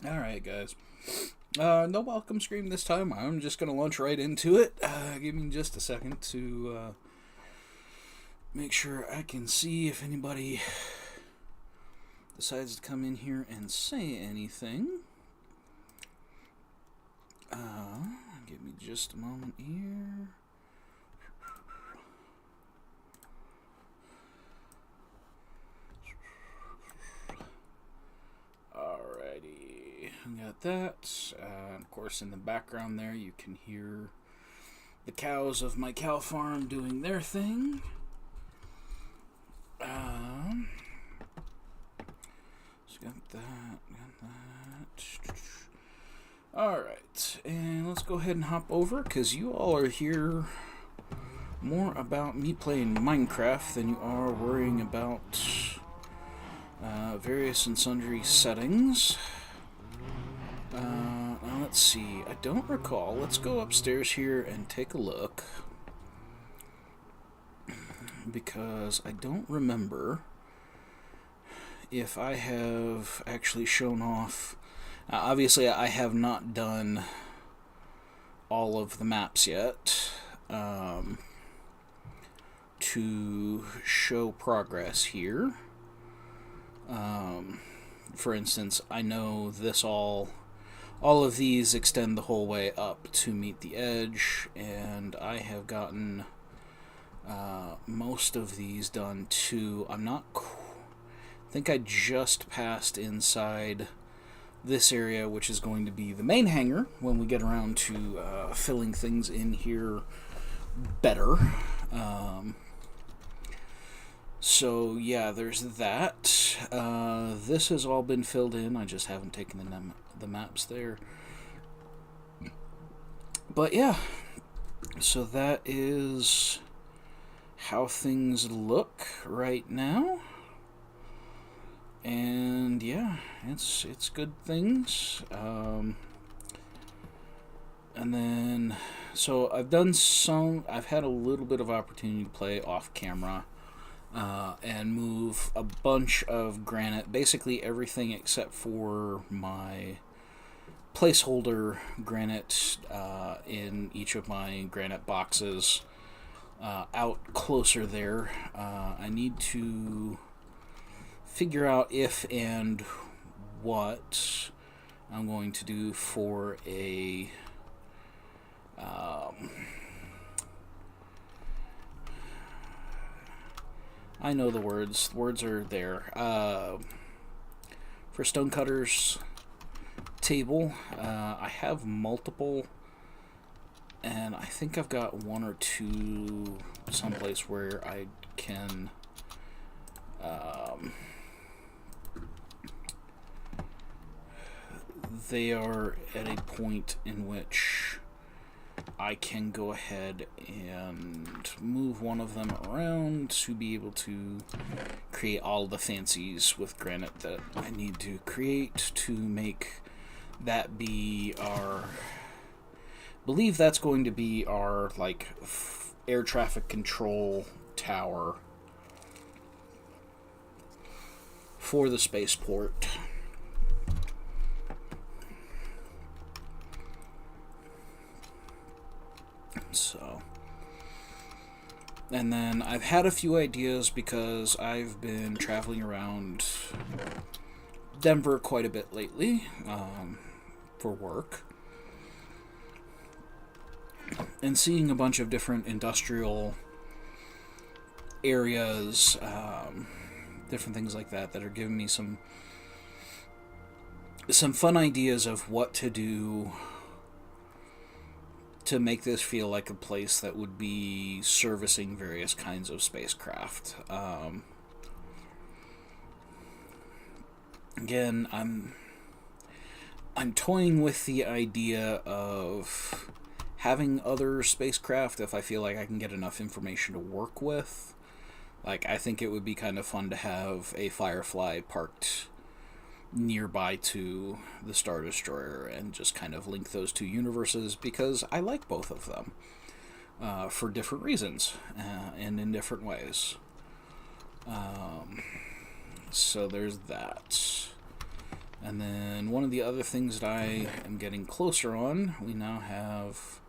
Alright, guys. No welcome screen this time. I'm just going to launch right into it. Give me just a second to make sure I can see if anybody decides to come in here and say anything. Give me just a moment here. Alrighty, got that. Of course, in the background there, you can hear the cows of my cow farm doing their thing. So got that. Alright, and let's go ahead and hop over, because you all are here more about me playing Minecraft than you are worrying about various and sundry settings. Now let's see, I don't recall. Let's go upstairs here and take a look, because I don't remember if I have actually shown off. Obviously, I have not done all of the maps yet to show progress here. For instance, I know all of these extend the whole way up to meet the edge, and I have gotten most of these done too. I think I just passed inside this area, which is going to be the main hangar when we get around to filling things in here better. So yeah, there's that. This has all been filled in. I just haven't taken the maps there. But yeah, so that is how things look right now. And yeah, it's good things. And then, so I've had a little bit of opportunity to play off camera and move a bunch of granite, basically everything except for my placeholder granite in each of my granite boxes out closer there. I need to figure out if and what I'm going to do for a I know the words. The words are there. For Stonecutters table, I have multiple, and I think I've got one or two someplace where I can they are at a point in which I can go ahead and move one of them around to be able to create all the fancies with granite that I need to create to make that be our... I believe that's going to be our air traffic control tower for the spaceport. So, and then I've had a few ideas because I've been traveling around Denver quite a bit lately for work, and seeing a bunch of different industrial areas, different things like that are giving me some fun ideas of what to do to make this feel like a place that would be servicing various kinds of spacecraft. Again, I'm toying with the idea of having other spacecraft if I feel like I can get enough information to work with. I think it would be kind of fun to have a Firefly parked nearby to the Star Destroyer and just kind of link those two universes, because I like both of them for different reasons and in different ways. So there's that. And then one of the other things that I am getting closer on, we now have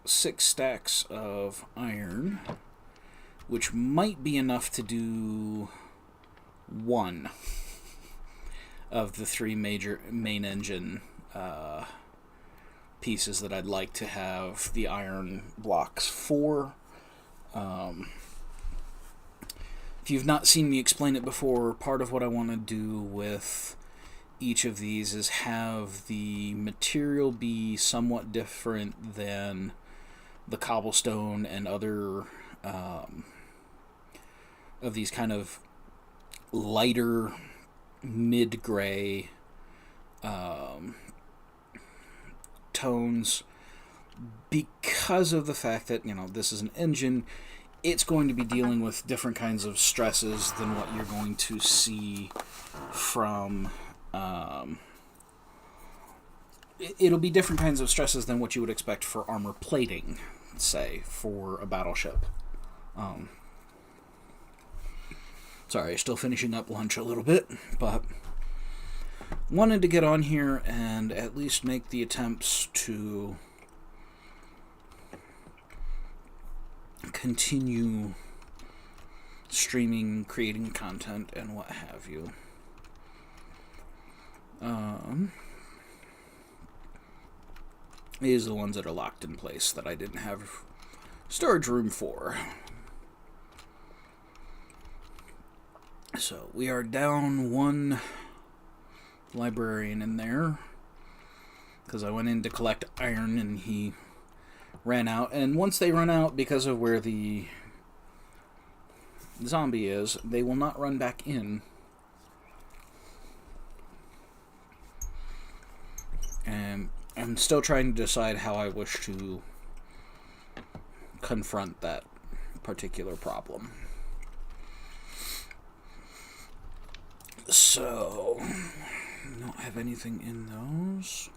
6 stacks of iron, which might be enough to do one of the 3 major main engine pieces that I'd like to have the iron blocks for. If you've not seen me explain it before, part of what I want to do with each of these is have the material be somewhat different than the cobblestone and other of these kind of lighter mid-gray tones, because of the fact that, this is an engine. It's going to be dealing with different kinds of stresses than what you're going to see from... it'll be different kinds of stresses than what you would expect for armor plating, say, for a battleship. Sorry, still finishing up lunch a little bit, but wanted to get on here and at least make the attempts to continue streaming, creating content, and what have you. These are the ones that are locked in place that I didn't have storage room for. So we are down 1 librarian in there because I went in to collect iron and he ran out. And once they run out, because of where the zombie is, they will not run back in. And I'm still trying to decide how I wish to confront that particular problem. So, don't have anything in those.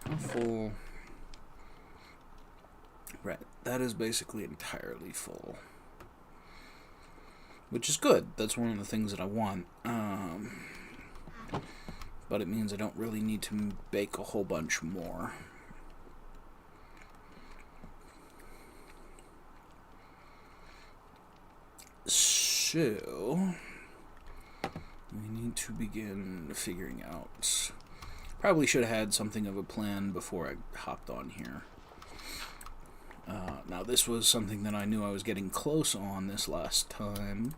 How full? Right, that is basically entirely full. Which is good. That's one of the things that I want. But it means I don't really need to bake a whole bunch more. So, we need to begin figuring out. Probably should have had something of a plan before I hopped on here. Now, this was something that I knew I was getting close on this last time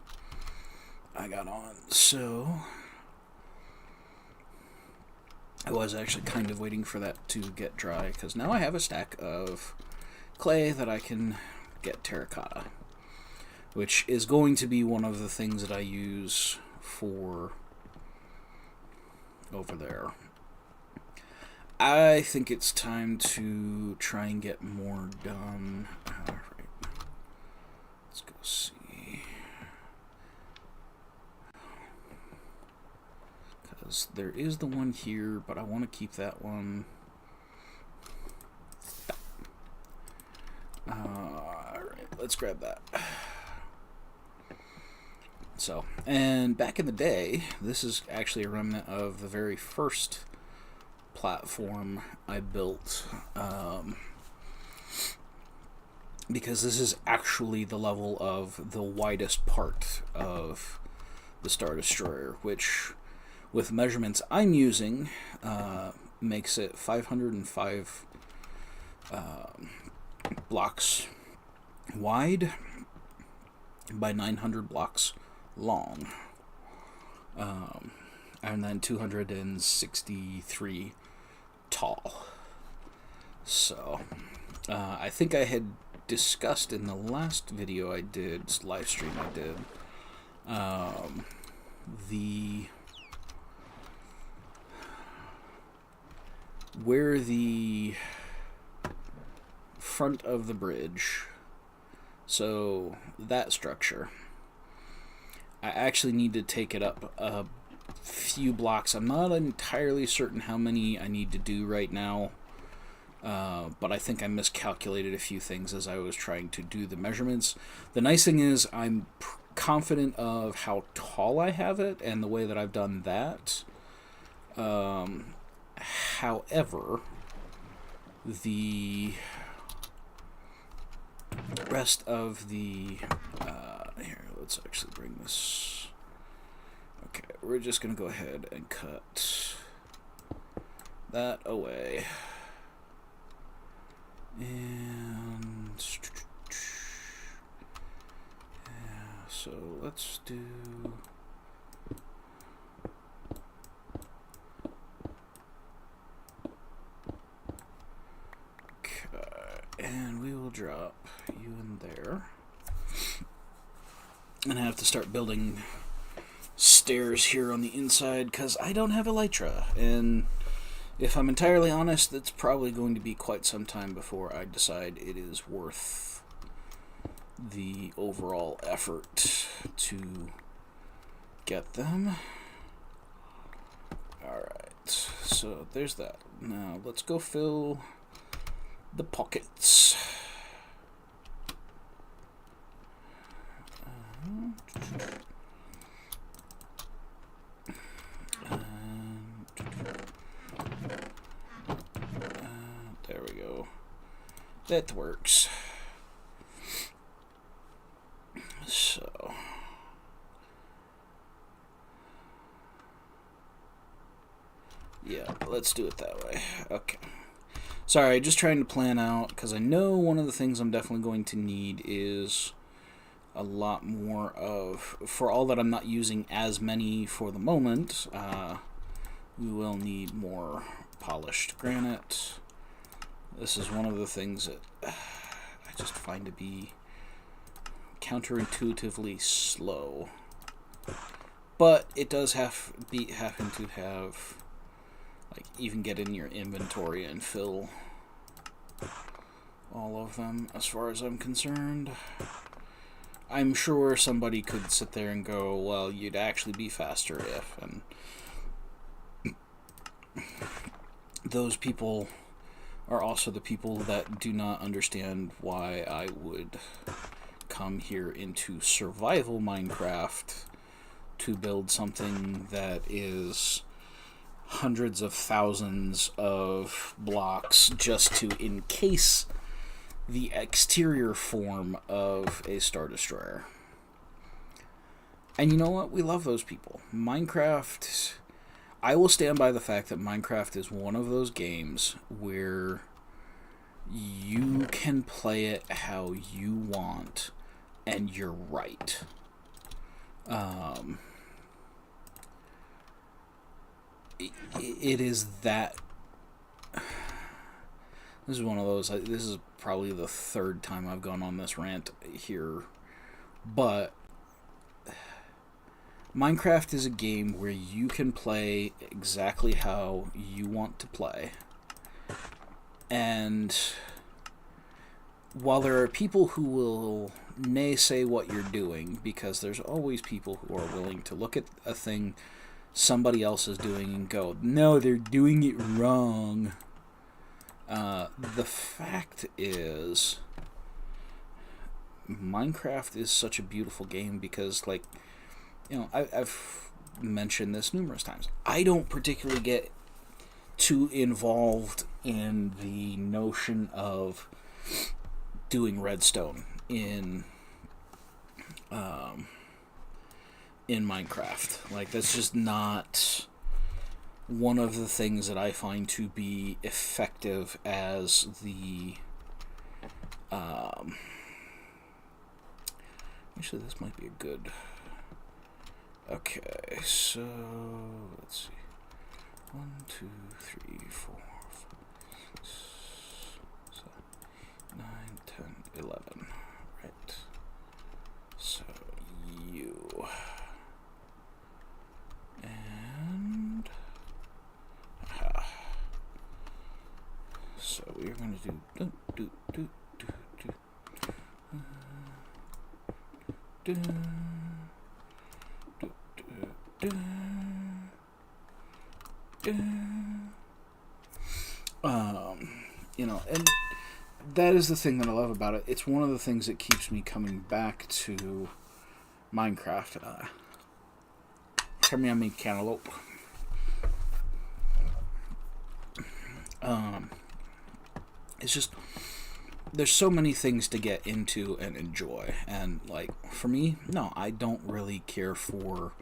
I got on, so I was actually kind of waiting for that to get dry, because now I have a stack of clay that I can get terracotta, which is going to be one of the things that I use for over there. I think it's time to try and get more done. Alright. Let's go see. Because there is the one here, but I want to keep that one. Alright, let's grab that. So, and back in the day, this is actually a remnant of the very first platform I built, because this is actually the level of the widest part of the Star Destroyer, which, with measurements I'm using, makes it 505 blocks wide by 900 blocks long, and then 263 tall. So, I think I had discussed in the last video I did, live stream I did, where the front of the bridge, so that structure, I actually need to take it up few blocks. I'm not entirely certain how many I need to do right now, but I think I miscalculated a few things as I was trying to do the measurements. The nice thing is I'm confident of how tall I have it and the way that I've done that. However, the rest of the here, let's actually bring this. Okay, we're just gonna go ahead and cut that away, and yeah, so let's do. And we will drop you in there. And I have to start building stairs here on the inside because I don't have Elytra. And if I'm entirely honest, it's probably going to be quite some time before I decide it is worth the overall effort to get them. Alright, so there's that. Now let's go fill the pockets. There we go. That works. So yeah, let's do it that way. Okay. Sorry, just trying to plan out, because I know one of the things I'm definitely going to need is a lot more of, for all that I'm not using as many for the moment, we will need more polished granite. This is one of the things that I just find to be counterintuitively slow. But it does happen to have, like, even get in your inventory and fill all of them, as far as I'm concerned. I'm sure somebody could sit there and go, well, you'd actually be faster if, and those people are also the people that do not understand why I would come here into survival Minecraft to build something that is hundreds of thousands of blocks just to encase the exterior form of a Star Destroyer. And you know what? We love those people. Minecraft, I will stand by the fact that Minecraft is one of those games where you can play it how you want, and you're right. It is that. This is one of those. This is probably the third time I've gone on this rant here, but Minecraft is a game where you can play exactly how you want to play. And while there are people who will naysay what you're doing, because there's always people who are willing to look at a thing somebody else is doing and go, no, they're doing it wrong. The fact is, Minecraft is such a beautiful game because, like, you know, I've mentioned this numerous times. I don't particularly get too involved in the notion of doing redstone in Minecraft. Like, that's just not one of the things that I find to be effective as the actually, this might be a good. Okay, so let's see. 1, 2, 3, 4, 5, 6, 7, 9, 10, 11. Right. So you and so we're going to do And that is the thing that I love about it. It's one of the things that keeps me coming back to Minecraft. I mean cantaloupe. It's just, there's so many things to get into and enjoy, and like for me, no, I don't really care for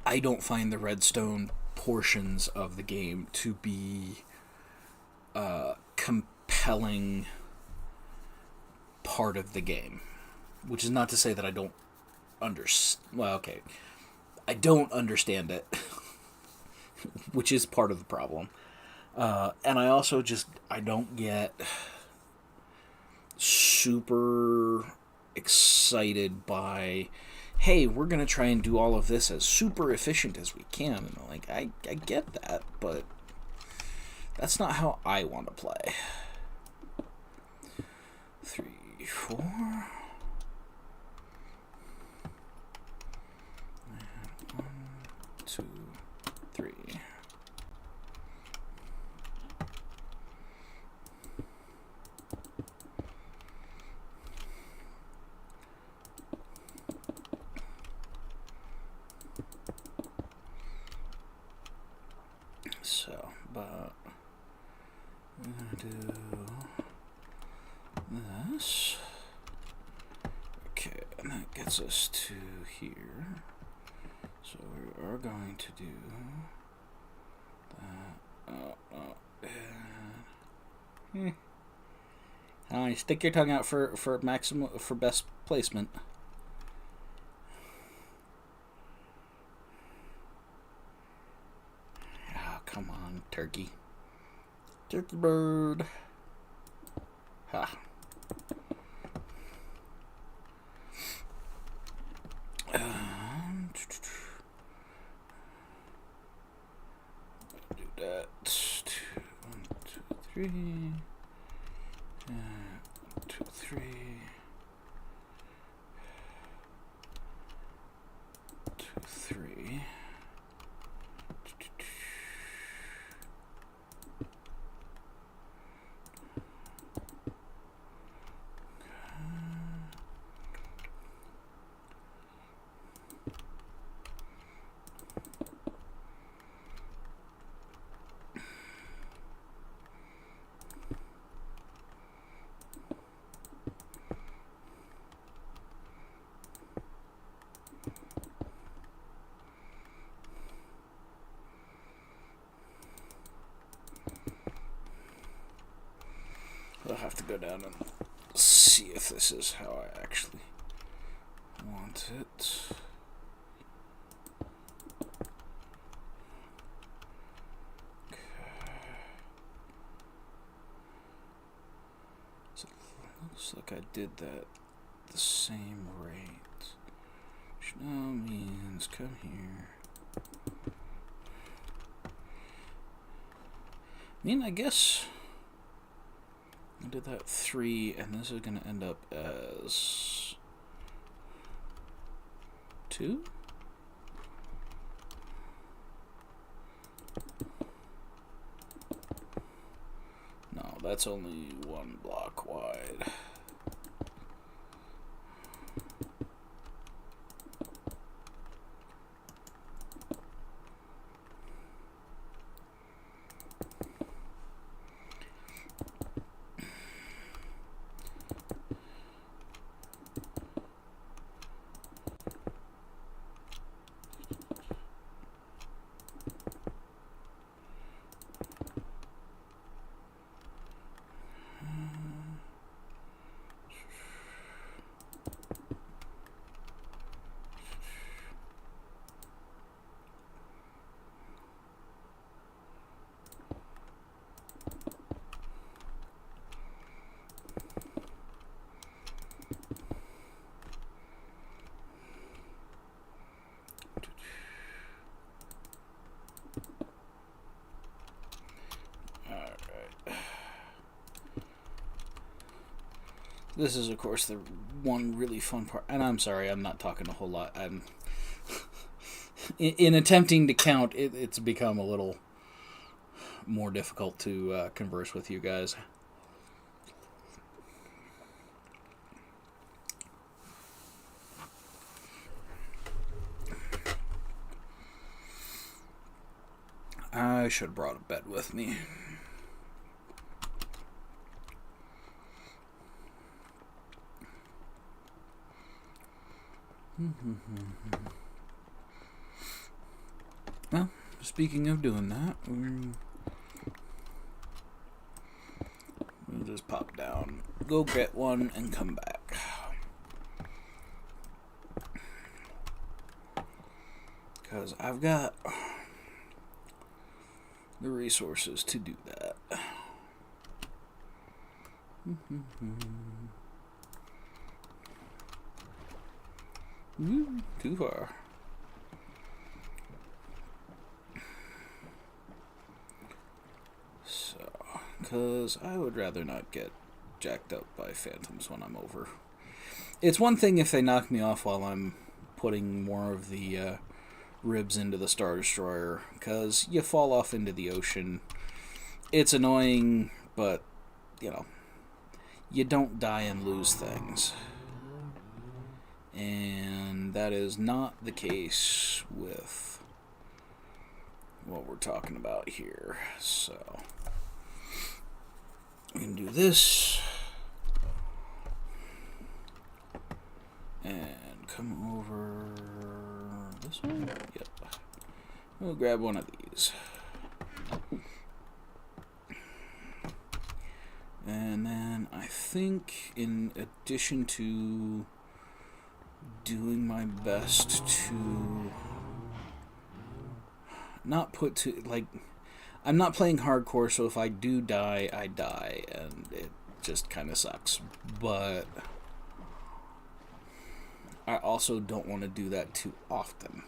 I don't find the redstone portions of the game to be compelling part of the game, which is not to say that I don't I don't understand it, which is part of the problem. And I also I don't get super excited by, hey, we're going to try and do all of this as super efficient as we can. And like, I get that, but that's not how I want to play. 3, 4. 1, 2, 3. So, but I'm gonna do this. Okay, and that gets us to here. So we are going to do that. Stick your tongue out for best placement. Come on, turkey. Turkey bird. Ha. Do that. 1, 2, 3. 1, 2, 3. 2, 3. I'll have to go down and see if this is how I actually want it. Okay. So it looks like I did that the same rate, which now means come here. I mean, I guess I did that 3, and this is going to end up as 2? No, that's only 1 block wide. This is, of course, the one really fun part. And I'm sorry, I'm not talking a whole lot. in attempting to count, it's become a little more difficult to converse with you guys. I should have brought a bed with me. Well, speaking of doing that, we'll just pop down, go get one, and come back. Because I've got the resources to do that. Too far. So, because I would rather not get jacked up by phantoms when I'm over. It's one thing if they knock me off while I'm putting more of the ribs into the Star Destroyer, because you fall off into the ocean. It's annoying, but, you know, you don't die and lose things. And that is not the case with what we're talking about here. So, we can do this. And come over this way? Yep. We'll grab one of these. And then I think in addition to doing my best to not put to, like, I'm not playing hardcore, so if I do die, I die, and it just kind of sucks. But I also don't want to do that too often,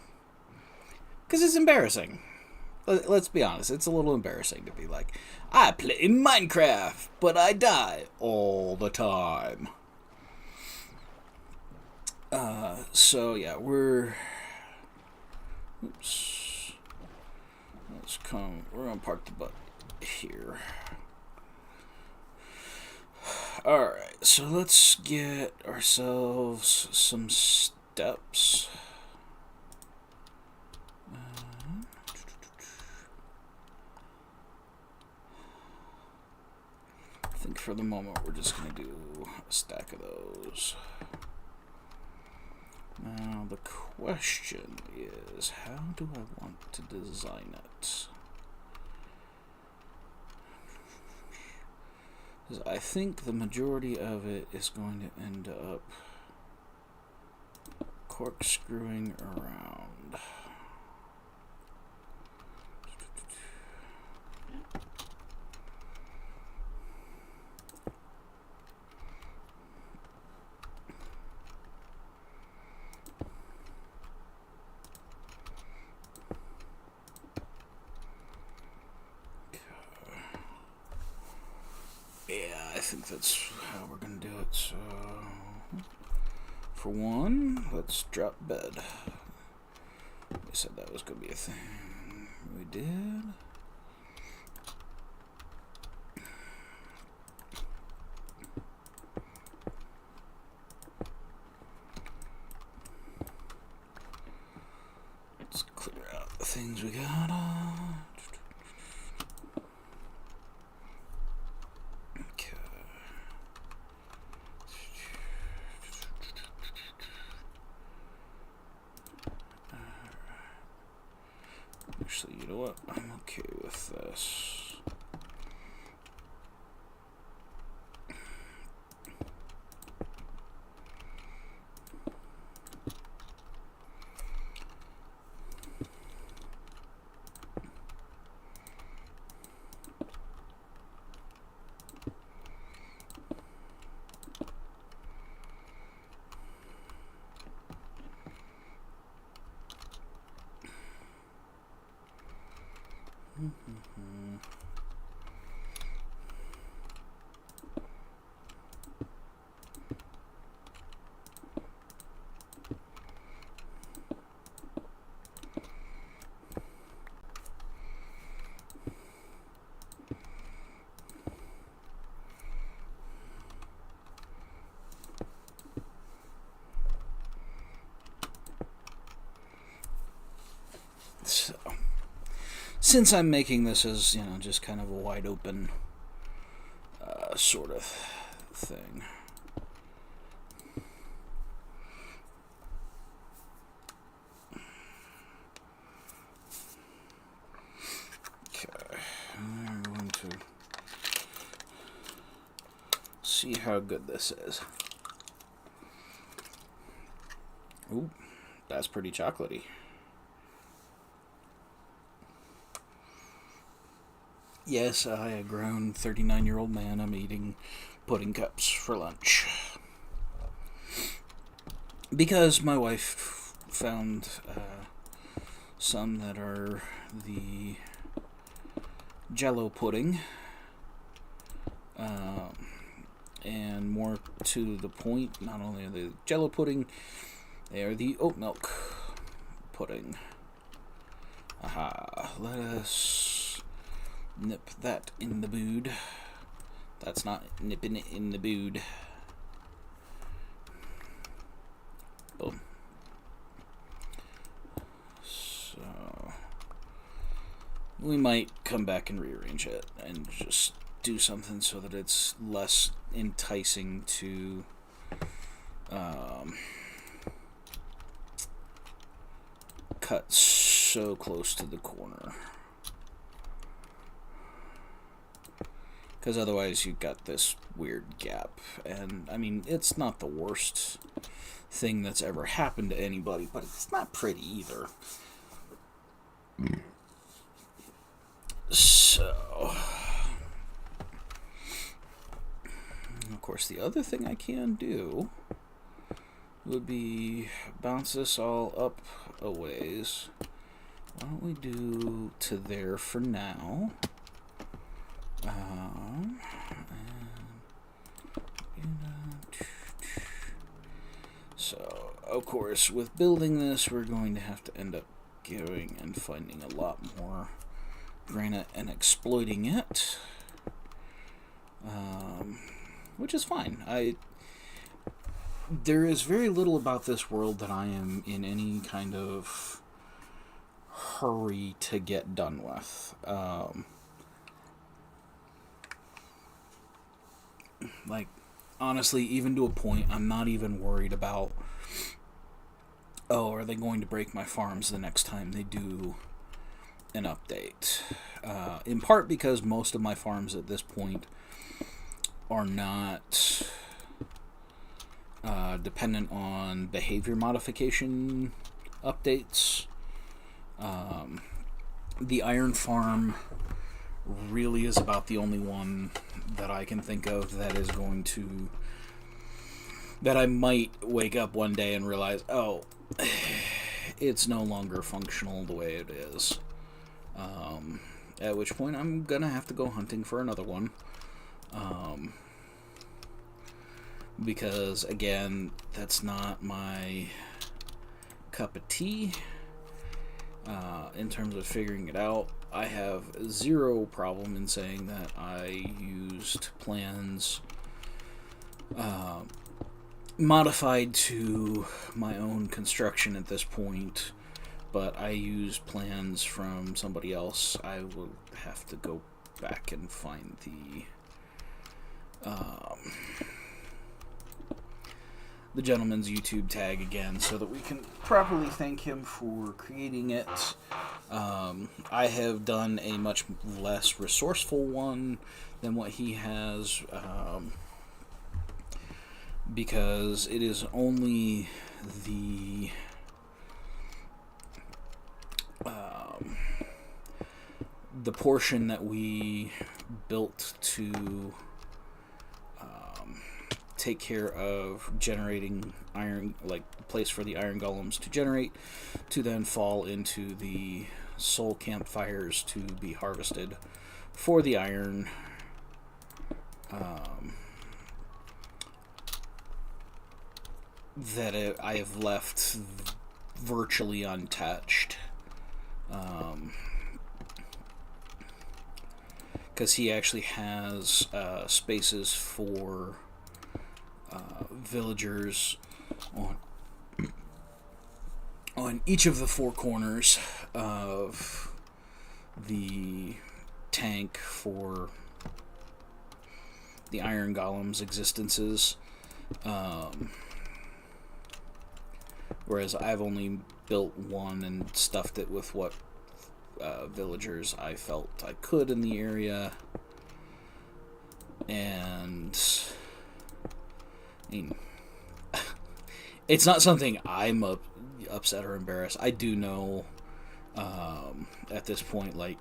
because it's embarrassing. Let's be honest, it's a little embarrassing to be like, I play Minecraft, but I die all the time. So yeah, we're gonna park the butt here. Alright, so let's get ourselves some steps. I think for the moment we're just gonna do a stack of those. Now the question is, how do I want to design it? Because I think the majority of it is going to end up corkscrewing around. Yeah, I think that's how we're gonna do it. So, for one, let's drop bed. We said that was gonna be a thing. We did. Let's clear out the things we got. Actually, you know what? I'm okay with this. since I'm making this as, just kind of a wide open sort of thing. Okay, I'm going to see how good this is. Ooh, that's pretty chocolatey. Yes, I, a grown 39-year-old man, am eating pudding cups for lunch. Because my wife found some that are the Jell-O pudding. And more to the point, not only are they Jell-O pudding, they are the oat milk pudding. Aha, let us nip that in the bood. That's not nipping it in the bood. Boom. So, we might come back and rearrange it and just do something so that it's less enticing to cut so close to the corner, because otherwise you've got this weird gap. And I mean, it's not the worst thing that's ever happened to anybody, but it's not pretty either. So, of course, the other thing I can do would be bounce this all up a ways. Why don't we do to there for now? So, of course, with building this, we're going to have to end up going and finding a lot more granite and exploiting it, which is fine. There is very little about this world that I am in any kind of hurry to get done with. Like, honestly, even to a point, I'm not even worried about, are they going to break my farms the next time they do an update? In part because most of my farms at this point are not dependent on behavior modification updates. The iron farm really is about the only one that I can think of that is going to, that I might wake up one day and realize, it's no longer functional the way it is. At which point I'm gonna have to go hunting for another one. Because, again, that's not my cup of tea. In terms of figuring it out, I have zero problem in saying that I used plans modified to my own construction at this point, but I used plans from somebody else. I will have to go back and find the gentleman's YouTube tag again so that we can properly thank him for creating it. I have done a much less resourceful one than what he has, because it is only the portion that we built to take care of generating iron, like place for the iron golems to generate, to then fall into the soul campfires to be harvested for the iron. That I have left virtually untouched. Because he actually has spaces for villagers on each of the four corners of the tank for the Iron Golem's existences. Whereas I've only built one and stuffed it with what villagers I felt I could in the area. And I mean, it's not something I'm upset or embarrassed. I do know at this point, like,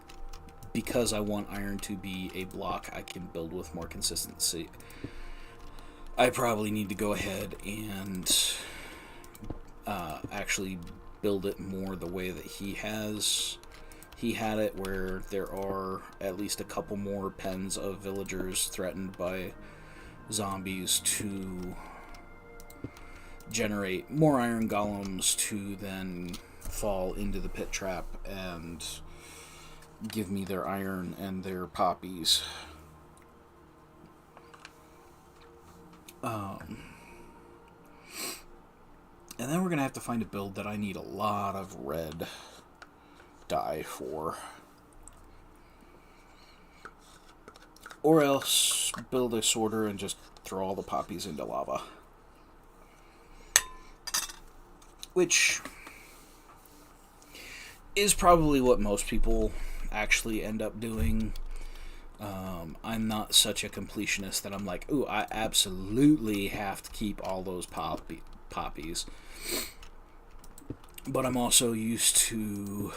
because I want iron to be a block I can build with more consistency, I probably need to go ahead and actually build it more the way that he had it, where there are at least a couple more pens of villagers threatened by zombies to generate more iron golems to then fall into the pit trap and give me their iron and their poppies. And then we're going to have to find a build that I need a lot of red dye for. Or else build a sorter and just throw all the poppies into lava. Which is probably what most people actually end up doing. I'm not such a completionist that I'm like, ooh, I absolutely have to keep all those poppies. But I'm also used to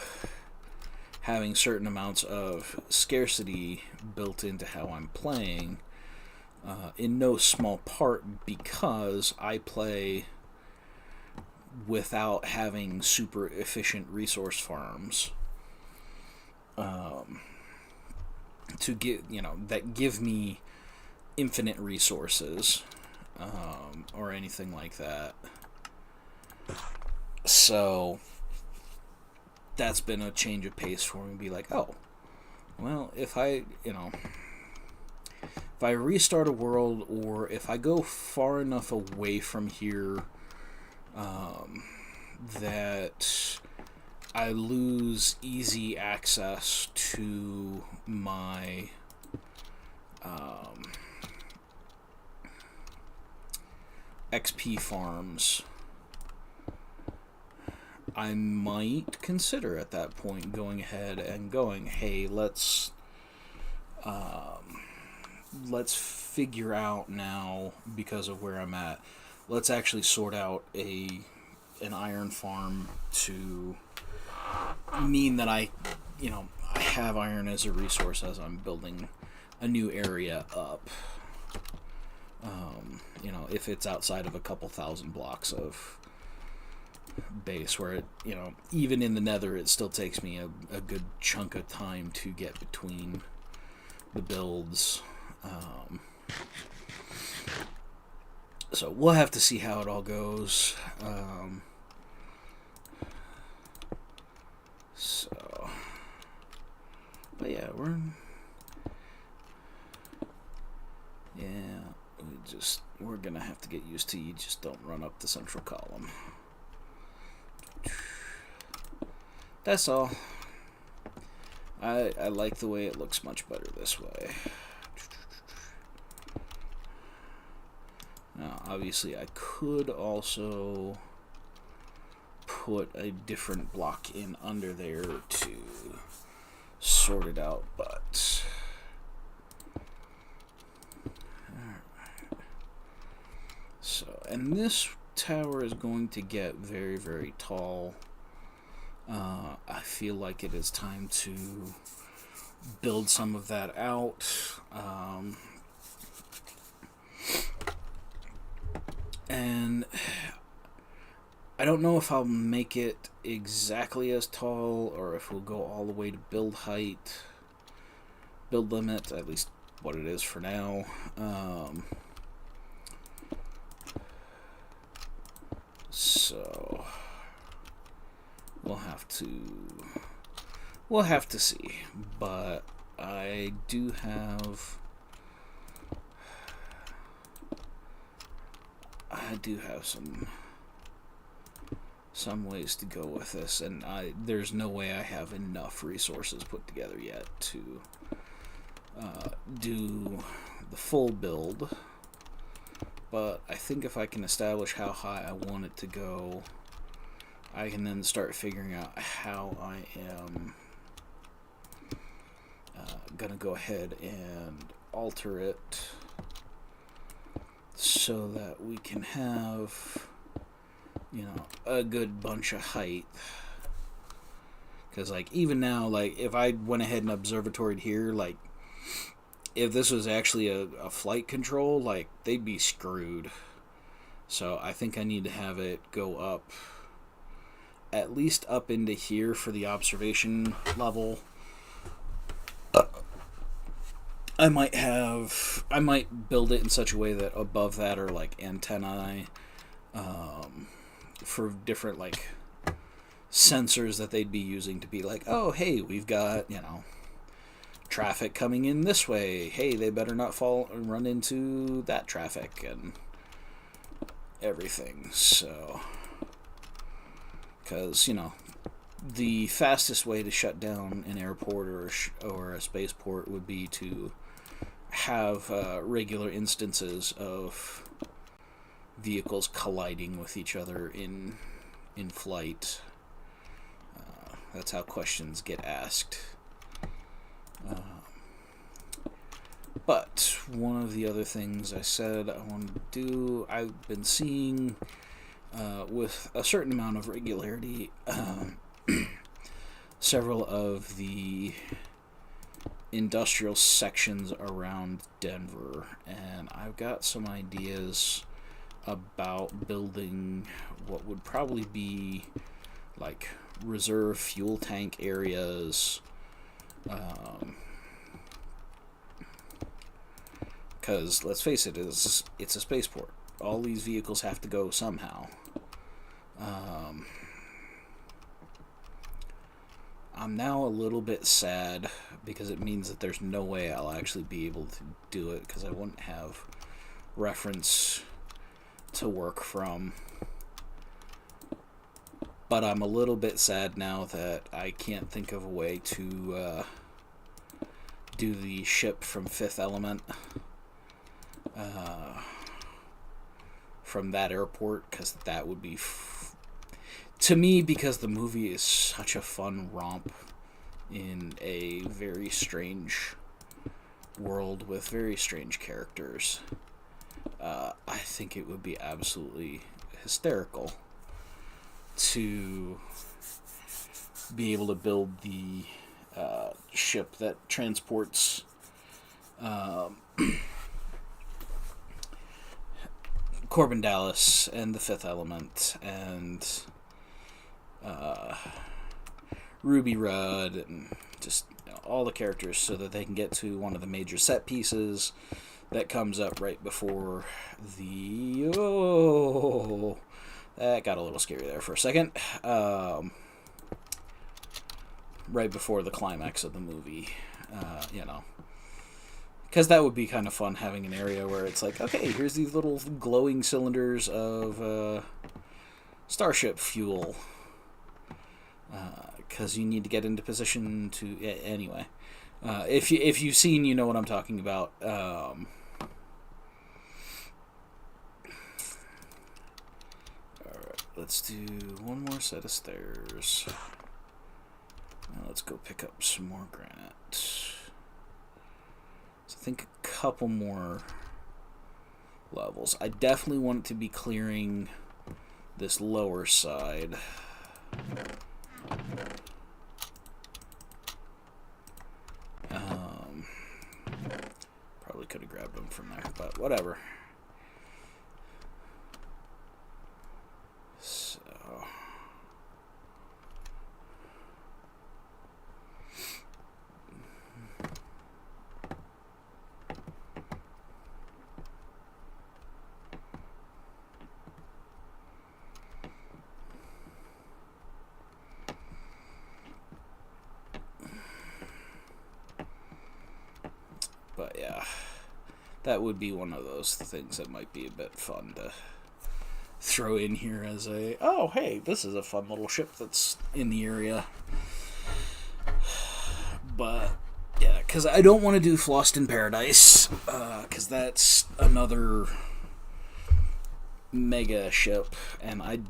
having certain amounts of scarcity built into how I'm playing, in no small part because I play without having super efficient resource farms to get, that give me infinite resources, or anything like that. So that's been a change of pace for me to be like, oh, well, if I restart a world, or if I go far enough away from here that I lose easy access to my XP farms, I might consider at that point going ahead and going, hey, let's figure out now, because of where I'm at, let's actually sort out an iron farm to mean that I have iron as a resource as I'm building a new area up. If it's outside of a couple thousand blocks of base, where it, even in the nether, it still takes me a good chunk of time to get between the builds. So we'll have to see how it all goes. But yeah, we're gonna have to get used to, you just don't run up the central column. That's all. I like the way it looks much better this way. Now, obviously, I could also put a different block in under there to sort it out, but alright. So, and this tower is going to get very, very tall. I feel like it is time to build some of that out. And I don't know if I'll make it exactly as tall, or if we'll go all the way to build height, build limit, at least what it is for now. So we'll have to see, but I do have some ways to go with this, and there's no way I have enough resources put together yet to do the full build. But I think if I can establish how high I want it to go, I can then start figuring out how I am gonna go ahead and alter it so that we can have, you know, a good bunch of height. Because, like, even now, like, if I went ahead and observatoried here, like, if this was actually a flight control, like, they'd be screwed. So I think I need to have it go up, at least up into here for the observation level. I might build it in such a way that above that are, like, antennae for different, like, sensors that they'd be using to be like, oh, hey, we've got, you know, traffic coming in this way. Hey, they better not run into that traffic and everything. So, because, you know, the fastest way to shut down an airport or a spaceport would be to have regular instances of vehicles colliding with each other in flight. That's how questions get asked. But one of the other things I said I wanted to do, I've been seeing with a certain amount of regularity several of the industrial sections around Denver, and I've got some ideas about building what would probably be like reserve fuel tank areas, because let's face it, it's a spaceport. All these vehicles have to go somehow. I'm now a little bit sad because it means that there's no way I'll actually be able to do it, because I wouldn't have reference to work from. But I'm a little bit sad now that I can't think of a way to do the ship from Fifth Element from that airport, because that would be to me, because the movie is such a fun romp in a very strange world with very strange characters. I think it would be absolutely hysterical to be able to build the ship that transports Corbin Dallas and the Fifth Element and Ruby Rudd and just, you know, all the characters, so that they can get to one of the major set pieces that comes up right before the... Oh, that got a little scary there for a second. Right before the climax of the movie, you know. Because that would be kind of fun, having an area where it's like, okay, here's these little glowing cylinders of starship fuel. Because you need to get into position to... Anyway. If you've seen, you know what I'm talking about. Alright, let's do one more set of stairs. Now let's go pick up some more granite. So I think a couple more levels. I definitely want it to be clearing this lower side. Probably could have grabbed them from there, but whatever. So... But yeah, that would be one of those things that might be a bit fun to throw in here as a, oh, hey, this is a fun little ship that's in the area. But, yeah, because I don't want to do Flossed in Paradise, because that's another mega ship, and I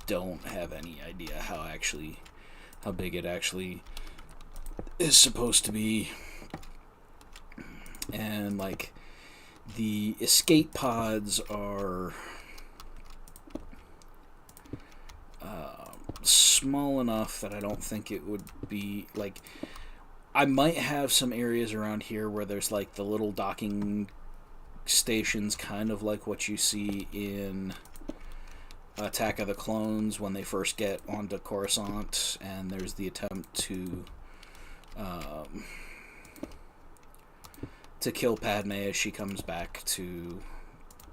don't have any idea how big it actually is supposed to be. And, like, the escape pods are small enough that I don't think it would be, like, I might have some areas around here where there's, like, the little docking stations, kind of like what you see in Attack of the Clones when they first get onto Coruscant, and there's the attempt to kill Padme as she comes back to,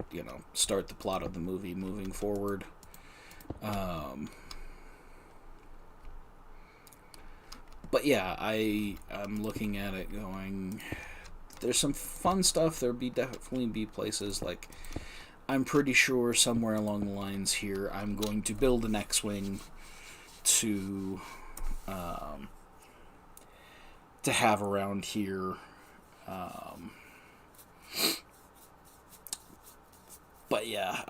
you know, start the plot of the movie moving forward. But yeah, I'm looking at it going, there's some fun stuff. There'll definitely be places, like, I'm pretty sure somewhere along the lines here I'm going to build an X-Wing to have around here. But yeah,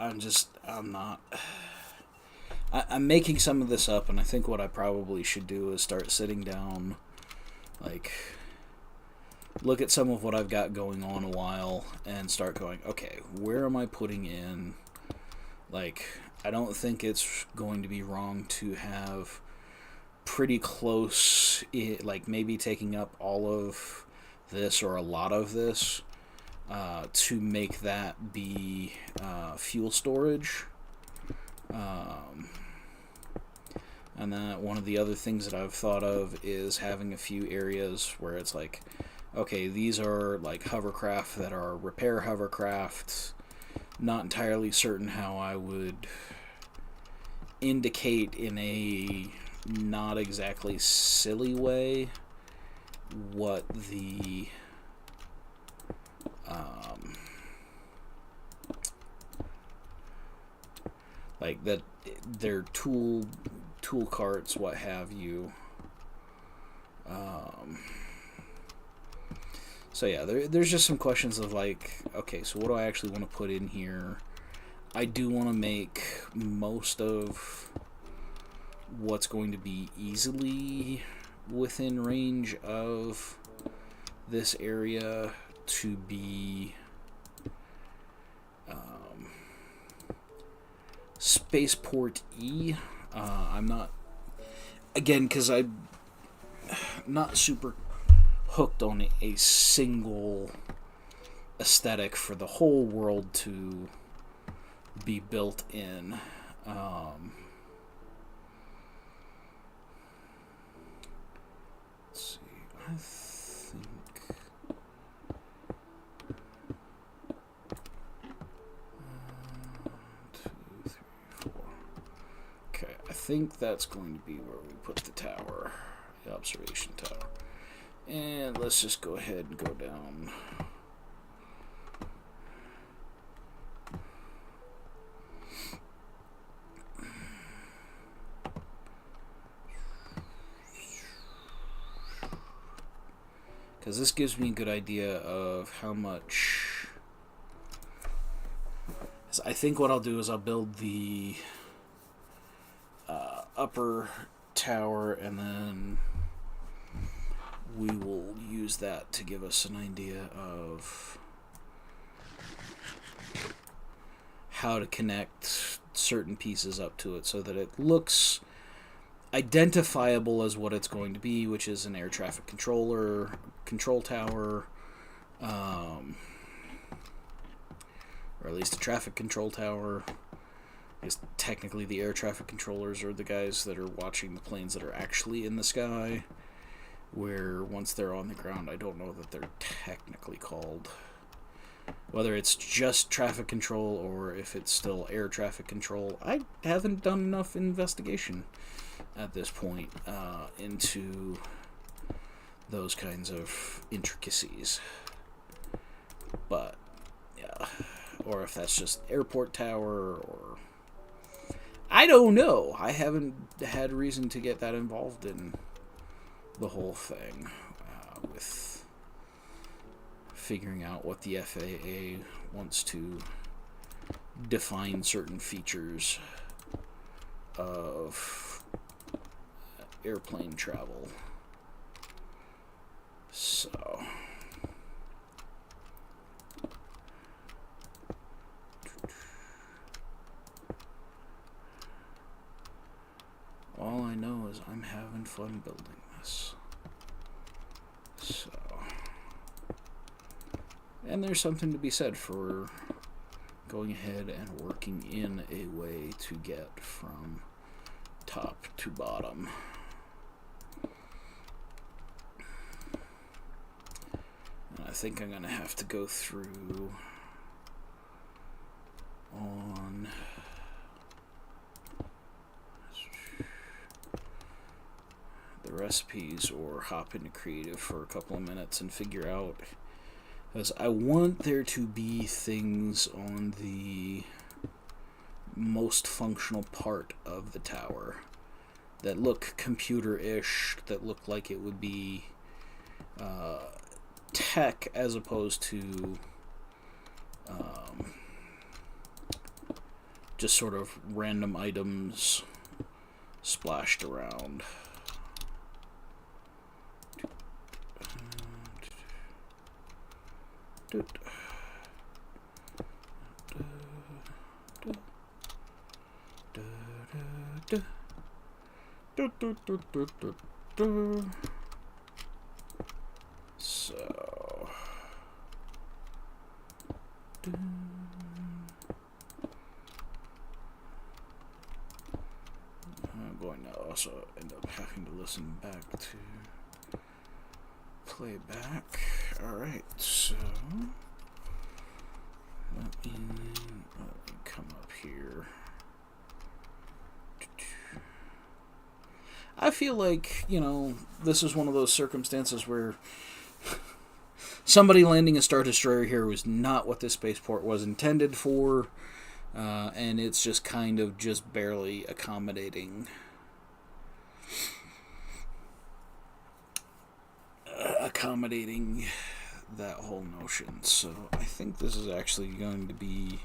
I'm making some of this up, and I think what I probably should do is start sitting down, like, look at some of what I've got going on a while, and start going, okay, where am I putting in, like, I don't think it's going to be wrong to have pretty close, like, maybe taking up all of this or a lot of this, to make that be fuel storage. And then one of the other things that I've thought of is having a few areas where it's like, okay, these are like hovercraft that are repair hovercraft. Not entirely certain how I would indicate in a not exactly silly way what the like that their tool carts, what have you. So yeah, there's just some questions of like, okay, so what do I actually want to put in here? I do want to make most of what's going to be easily within range of this area to be Spaceport E. I'm not, again, because I'm not super hooked on a single aesthetic for the whole world to be built in. Let's see, I think... I think that's going to be where we put the tower, the observation tower. And let's just go ahead and go down. Because this gives me a good idea of how much... I think what I'll do is I'll build the upper tower, and then we will use that to give us an idea of how to connect certain pieces up to it so that it looks identifiable as what it's going to be, which is an air traffic controller, control tower, or at least a traffic control tower. Because technically the air traffic controllers are the guys that are watching the planes that are actually in the sky, where once they're on the ground, I don't know that they're technically called. Whether it's just traffic control or if it's still air traffic control, I haven't done enough investigation at this point into those kinds of intricacies. But, yeah. Or if that's just airport tower, or... I don't know. I haven't had reason to get that involved in the whole thing with figuring out what the FAA wants to define certain features of airplane travel. So all I know is I'm having fun building this. So, and there's something to be said for going ahead and working in a way to get from top to bottom. And I think I'm going to have to go through on the recipes or hop into creative for a couple of minutes and figure out, because I want there to be things on the most functional part of the tower that look computer-ish, that look like it would be tech as opposed to just sort of random items splashed around. So I'm going to also end up having to listen back to playback. Alright, so let me come up here. I feel like, you know, this is one of those circumstances where somebody landing a Star Destroyer here was not what this spaceport was intended for, and it's just kind of just barely accommodating that whole notion. So I think this is actually going to be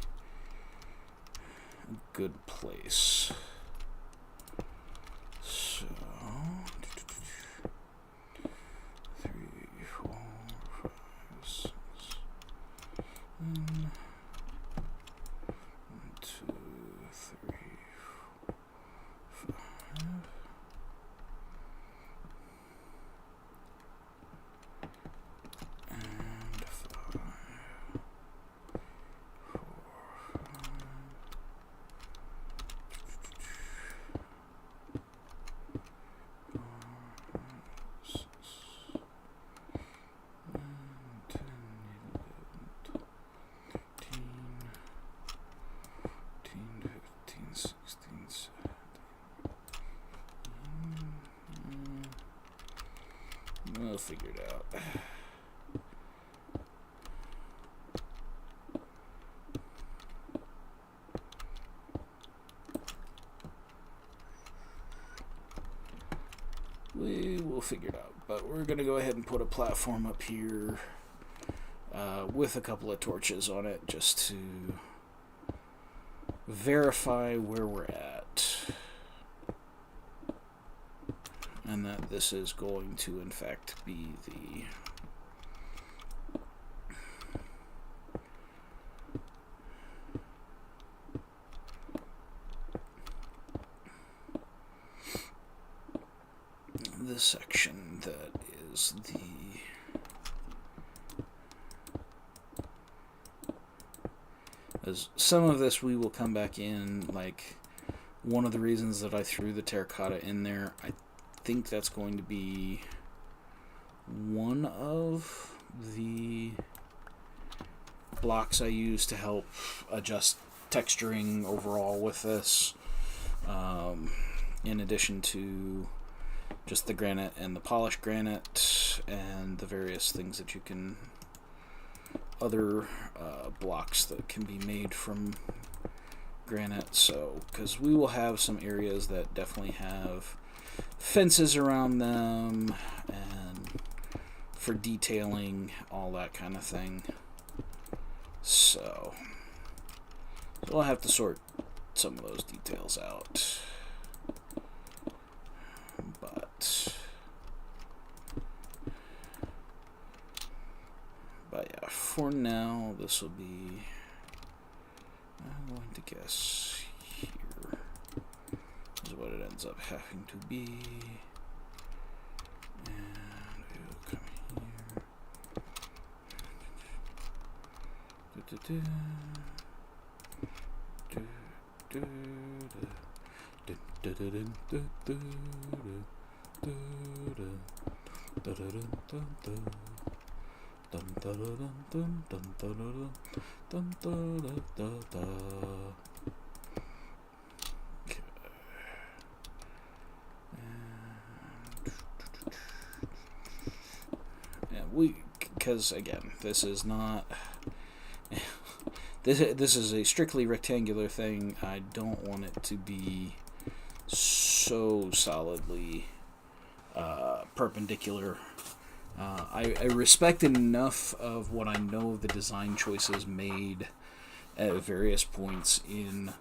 a good place. So 3, 4, 5, 6, 1, 2, 3, 4, 5. We'll figure it out. We will figure it out. But we're going to go ahead and put a platform up here with a couple of torches on it just to verify where we're at. And that this is going to, in fact, be the section that is the as some of this we will come back in, like one of the reasons that I threw the terracotta in there, I think that's going to be one of the blocks I use to help adjust texturing overall with this, in addition to just the granite and the polished granite and the various things that you can, other blocks that can be made from granite, so because we will have some areas that definitely have fences around them and for detailing, all that kind of thing. So we'll have to sort some of those details out. But yeah, for now, this will be, I'm going to guess here is what it ends up having to be. And we'll come because again, this is not this is a strictly rectangular thing. I don't want it to be so solidly perpendicular. I respect enough of what I know of the design choices made at various points in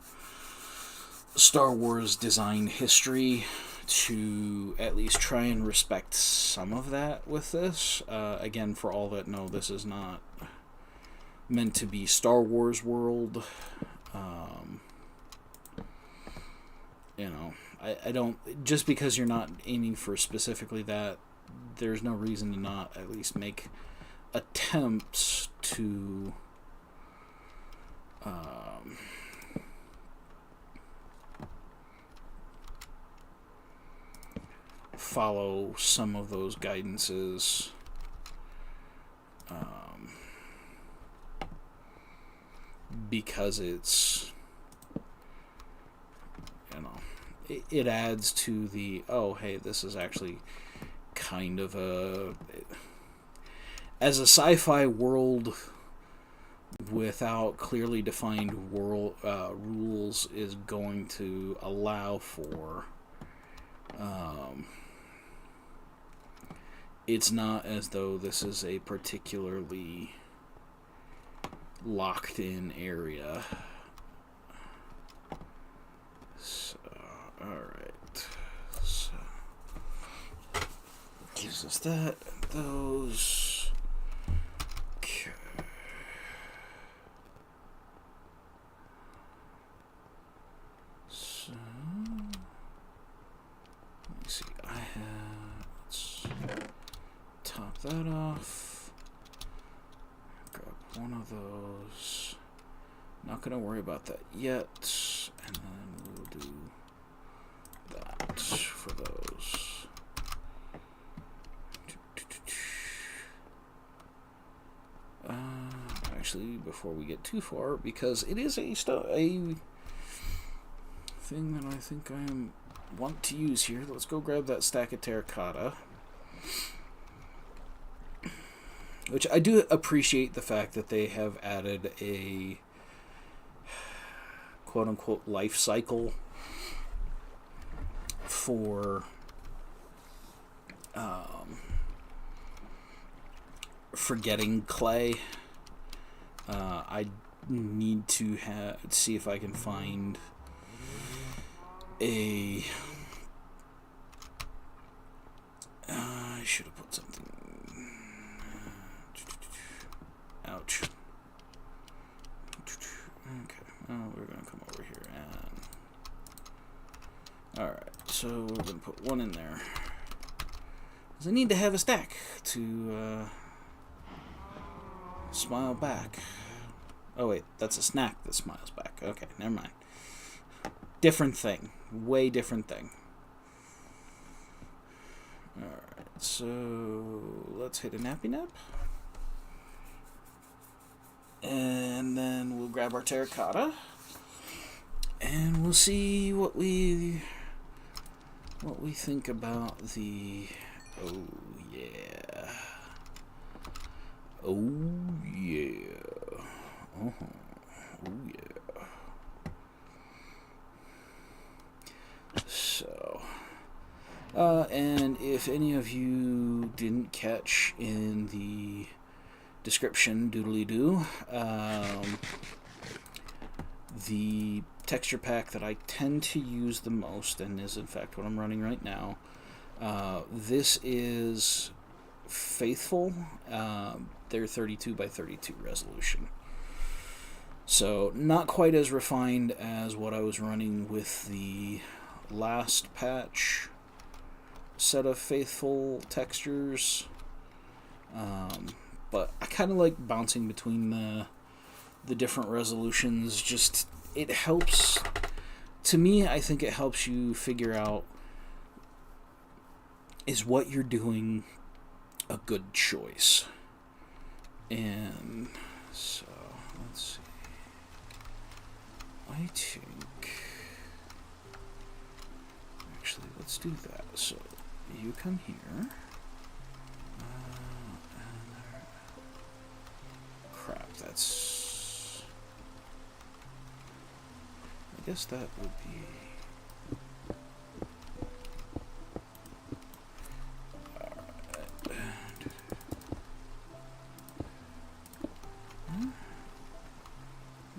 Star Wars design history to at least try and respect some of that with this. Again, for all that, no, this is not meant to be Star Wars world. You know, I don't, just because you're not aiming for specifically that, there's no reason to not at least make attempts to follow some of those guidances. Because it's, you know, it adds to the, oh, hey, this is actually kind of a, as a sci-fi world without clearly defined world rules is going to allow for, it's not as though this is a particularly locked in area. So, alright. So, gives us that and those. Okay. So, let me see. I have, let's top that off. One of those. Not going to worry about that yet. And then we'll do that for those. Actually, before we get too far, because it is a thing that I think I want to use here. Let's go grab that stack of terracotta. Which I do appreciate the fact that they have added a quote-unquote life cycle for getting clay. I need to see if I can find a... I should have put something... Ouch. Okay, well, we're going to come over here and... Alright, so we're going to put one in there. Because I need to have a stack to smile back. Oh wait, that's a snack that smiles back. Okay, never mind. Different thing. Way different thing. Alright, so let's hit a nappy nap. And then we'll grab our terracotta. And we'll see what we think about the... Oh, yeah. Oh, yeah. Oh, yeah. And if any of you didn't catch in the description, doodly-doo, the texture pack that I tend to use the most, and is in fact what I'm running right now, this is Faithful, their 32 by 32 resolution. So not quite as refined as what I was running with the last patch set of Faithful textures, but I kind of like bouncing between the different resolutions. Just, it helps, to me, I think it helps you figure out, is what you're doing a good choice. And so let's see, I think, actually let's do that. So you come here, and crap, that's, I guess that would be,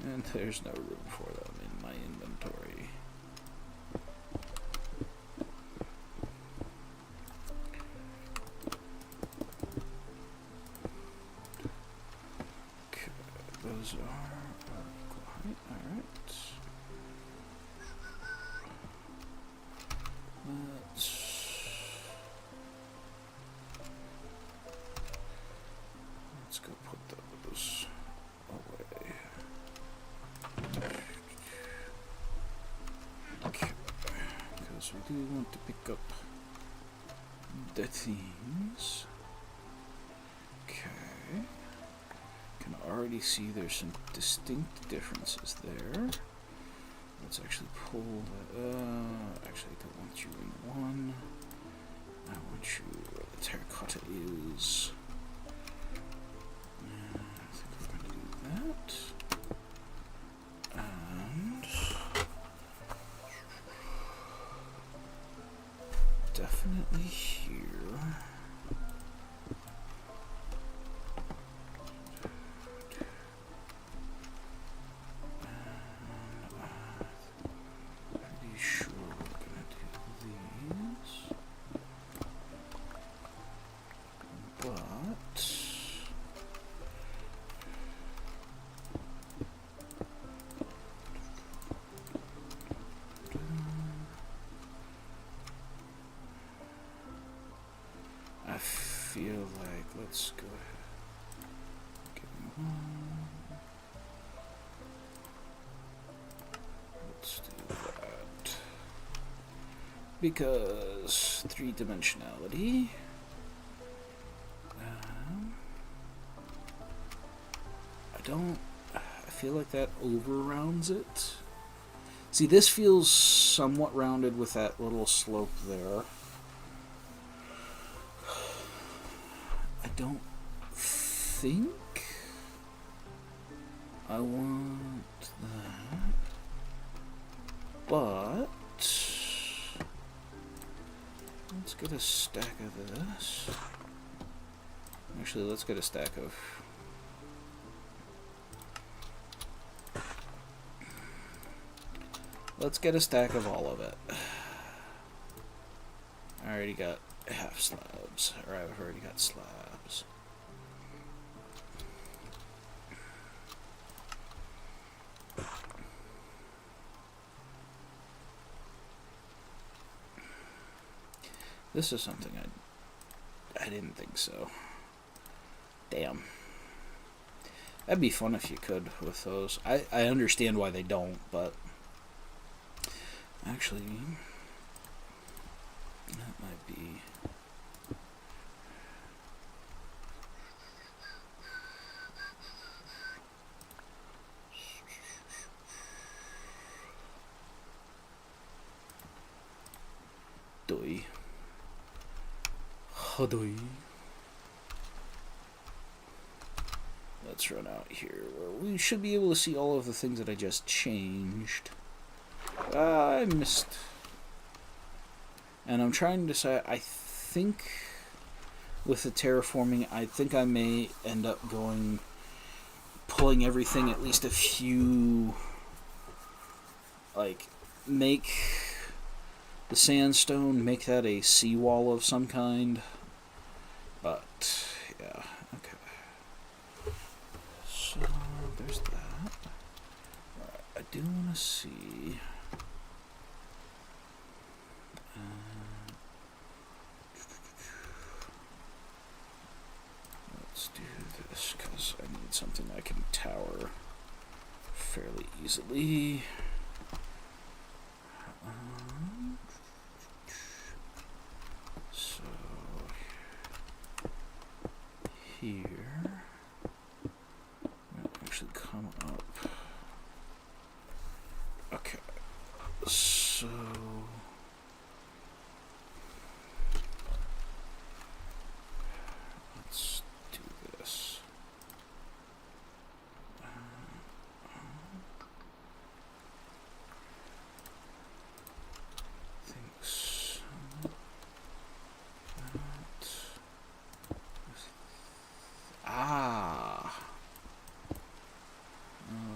and there's no room for them in my inventory. Okay, those are equal height, alright. Let's go put those away. Okay, because we do want to pick up the things. Okay, can already see there's some distinct differences there. Let's actually pull that. Actually, I don't want you in one. I want you where the terracotta is. I think we're going to do that. And definitely here. I feel like, let's go ahead. Give me one. Let's do that. Because three-dimensionality. I feel like that over-rounds it. See, this feels somewhat rounded with that little slope there. I don't think I want that, but let's get a stack of this. Actually, let's get a stack of... Let's get a stack of all of it. I already got half slabs, or I've already got slabs. This is something I didn't think so. Damn. That'd be fun if you could with those. I understand why they don't, but actually that might be... Doi. Hodoi. Let's run out here where we should be able to see all of the things that I just changed. I missed And I'm trying to decide, I think with the terraforming, I think I may end up pulling everything at least a few, like, make the sandstone, make that a seawall of some kind. But, yeah, okay. So, there's that. Alright, I do want to see... let's do this, because I need something I can tower fairly easily. So, here, I'll actually come up. Okay, so let's do this.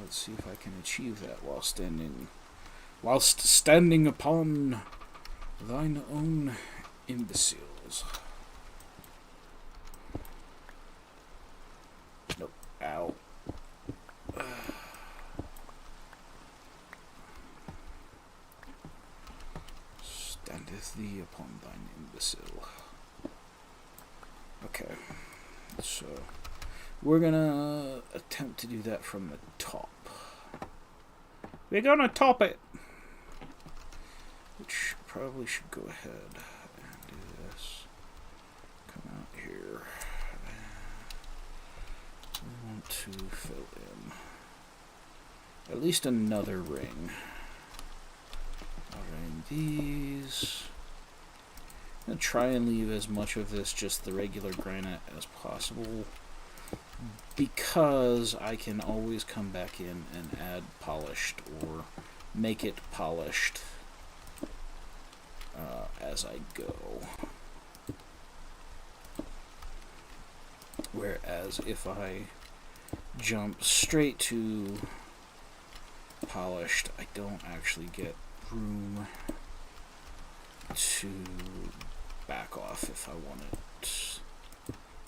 Let's see if I can achieve that whilst standing upon thine own imbeciles. Nope. Ow. Standeth thee upon thine imbecile. Okay. So, we're gonna attempt to do that from the top. We're gonna top it! Which probably should go ahead and do this. Come out here. We want to fill in at least another ring. I'll ring these. I'm gonna try and leave as much of this just the regular granite as possible, because I can always come back in and add polished or make it polished as I go. Whereas if I jump straight to polished, I don't actually get room to back off if I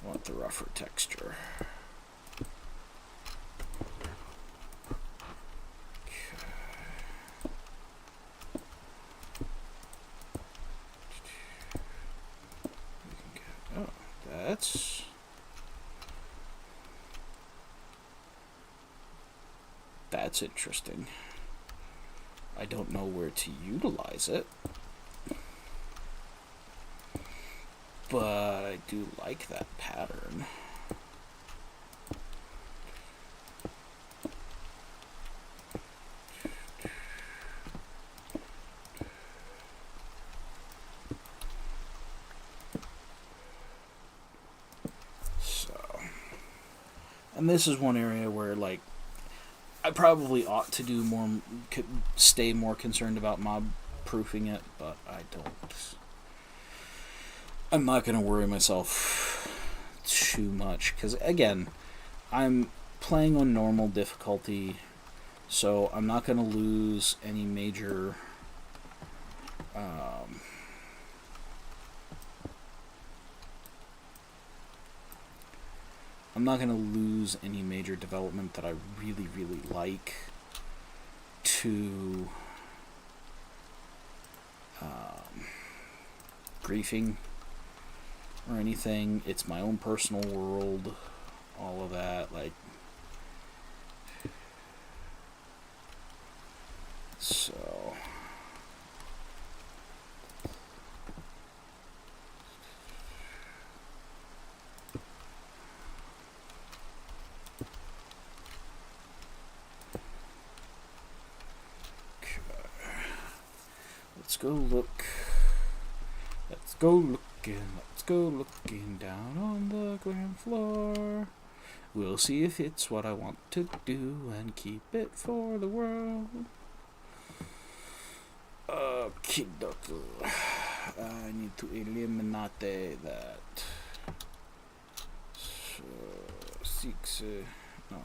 want the rougher texture. That's interesting. I don't know where to utilize it, but I do like that pattern. And this is one area where, like, I probably ought to do more, stay more concerned about mob proofing it, but I don't. I'm not going to worry myself too much, because, again, I'm playing on normal difficulty, so I'm not going to lose any major development that I really, really like to griefing or anything. It's my own personal world, all of that, like, so. Let's go looking down on the ground floor. We'll see if it's what I want to do and keep it for the world. Okay, I need to eliminate that. So, 6, no.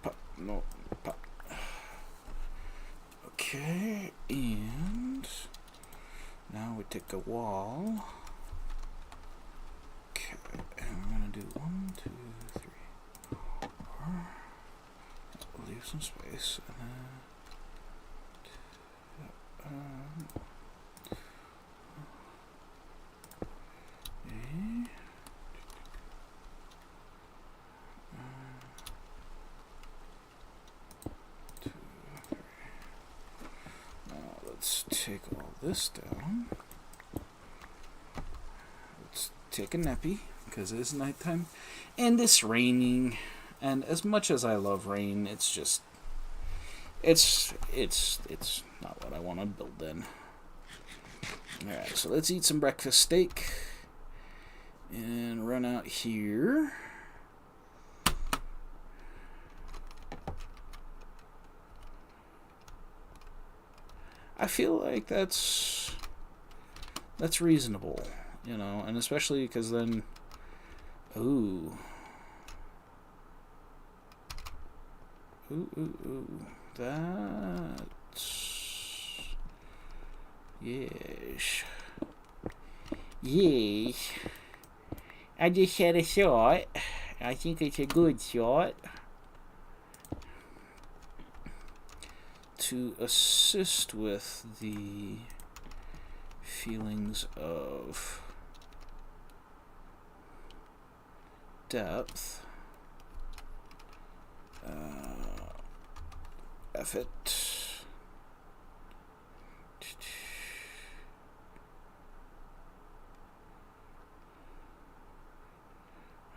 Pop, no, pop. Okay, and now we take a wall. Okay, and we're gonna do 1, 2, 3, 4. Leave some space, and then. Let's take all this down. Let's take a nappy, because it is nighttime. And it's raining. And as much as I love rain, it's just... It's not what I want to build in. Alright, so let's eat some breakfast steak. And run out here. I feel like that's reasonable, you know, and especially because then, ooh, that's, yes, I just had a shot. I think it's a good shot. To assist with the feelings of depth, effort.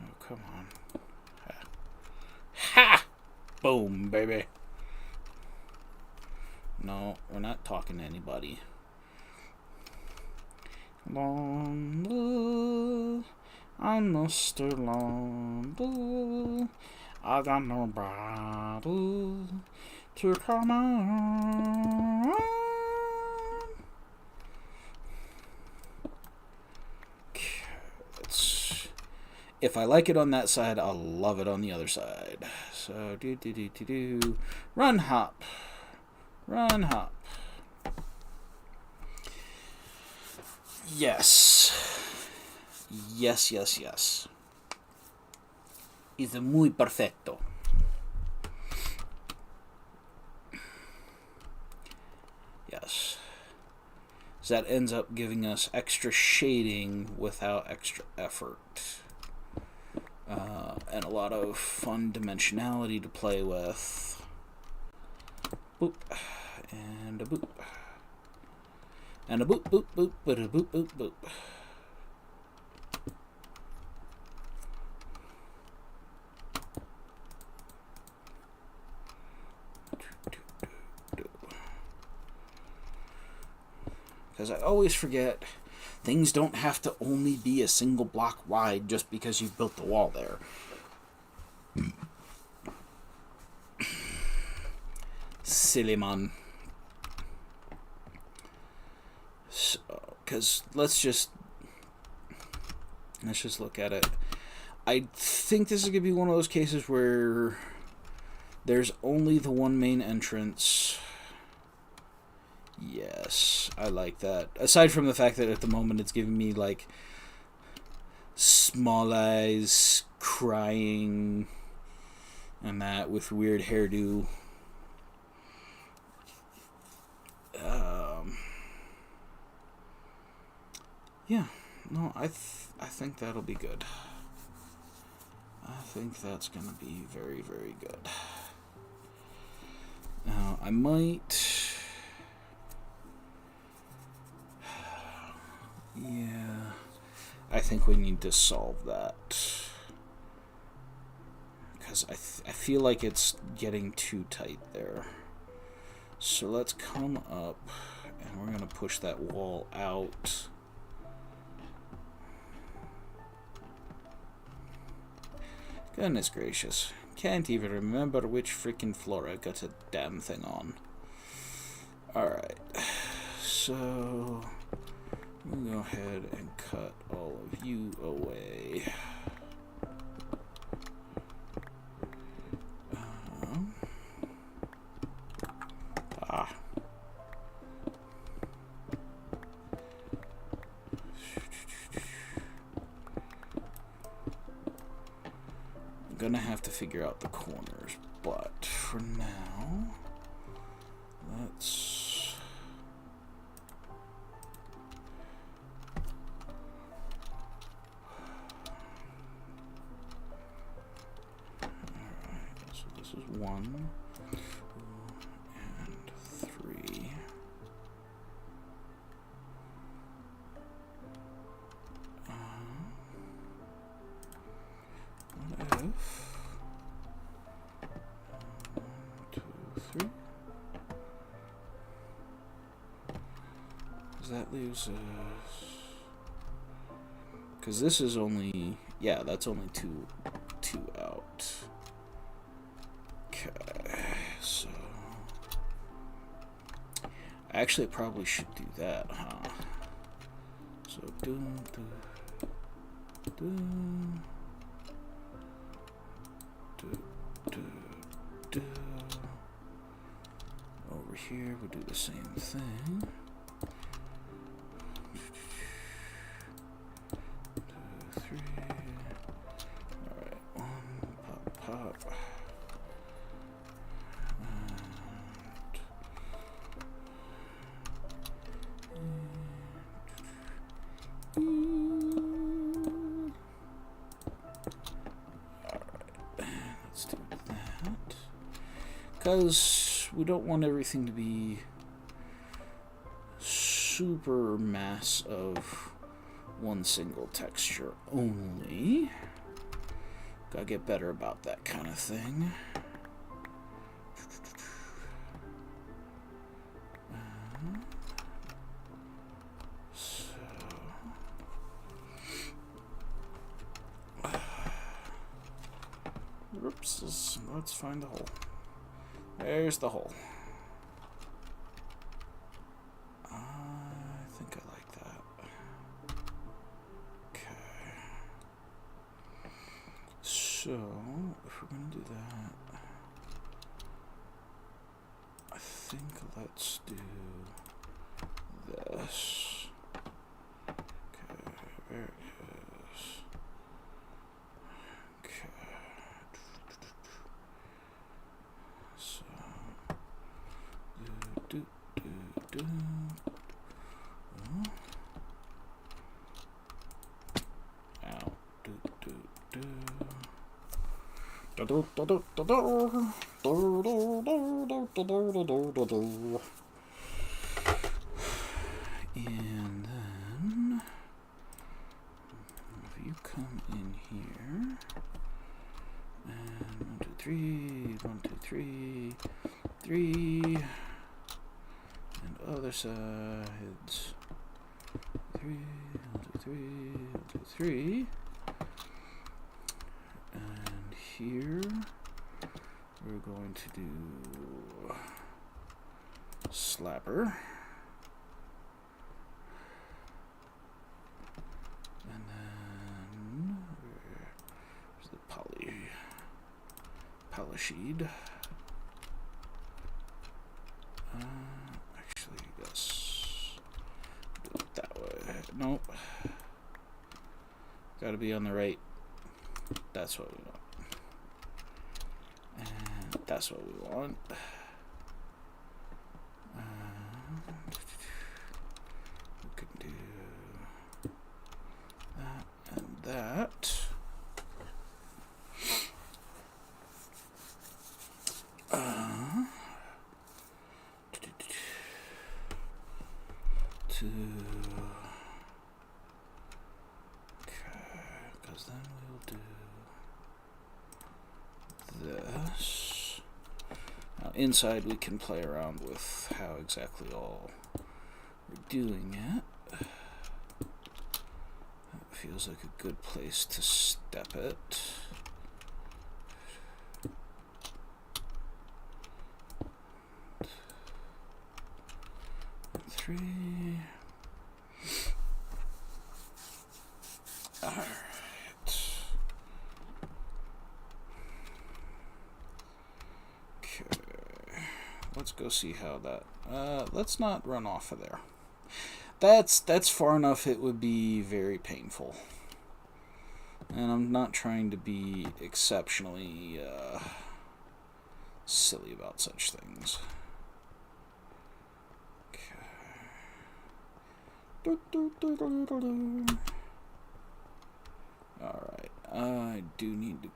Oh, come on. Ha! Boom, baby. No, we're not talking to anybody. Long, I'm Mr. Long. I got nobody to come on. If I like it on that side, I'll love it on the other side. So, run, hop. Run, hop. Yes. Yes, yes, yes. It's muy perfecto. Yes. So that ends up giving us extra shading without extra effort. And a lot of fun dimensionality to play with. Boop. And a boop. And a boop, boop, boop, but a boop, boop, boop. Because I always forget, things don't have to only be a single block wide just because you've built the wall there. Silly man. Because let's just look at it. I think this is going to be one of those cases where there's only the one main entrance. Yes, I like that. Aside from the fact that at the moment it's giving me like small eyes crying and that with weird hairdo. Yeah, no, I think that'll be good. I think that's gonna be very, very good. Now, I might... Yeah, I think we need to solve that. Because I feel like it's getting too tight there. So let's come up, and we're gonna push that wall out. Goodness gracious. Can't even remember which freaking floor I got a damn thing on. Alright. So, we'll go ahead and cut all of you away. I'm gonna have to figure out the corners, but for now, let's... Alright, so this is 1, 2, and 3. What if... 1, 2, 3. Because that leaves us... Because this is only... Yeah, that's only two out. Okay, so... Actually, I probably should do that, huh? So, do... Over here, we'll do the same thing. 2, 3. Alright, 1, pop. Let's do that. Because we don't want everything to be super mass of one single texture only. Gotta get better about that kind of thing. Oops, let's find the hole. There's the hole. I think I like that. Okay. So, if we're going to do that, I think let's do this. Okay, there it is. Okay. So, do. Ow. And then if you come in here and 1, 2, 3, 1, 2, 3, 3, and other sides 3, 1, 2, 3, 1, 2, 3. And here we're going to do slapper. And then where's the polishid? Actually, yes. Do it that way. Nope. Gotta be on the right. That's what we want. And that's what we want. We can do that and that. Because then we'll do this. Now inside we can play around with how exactly all we're doing it. That feels like a good place to step it. Okay. Let's go see how that... let's not run off of there. That's far enough it would be very painful. And I'm not trying to be exceptionally silly about such things. Alright, I do need to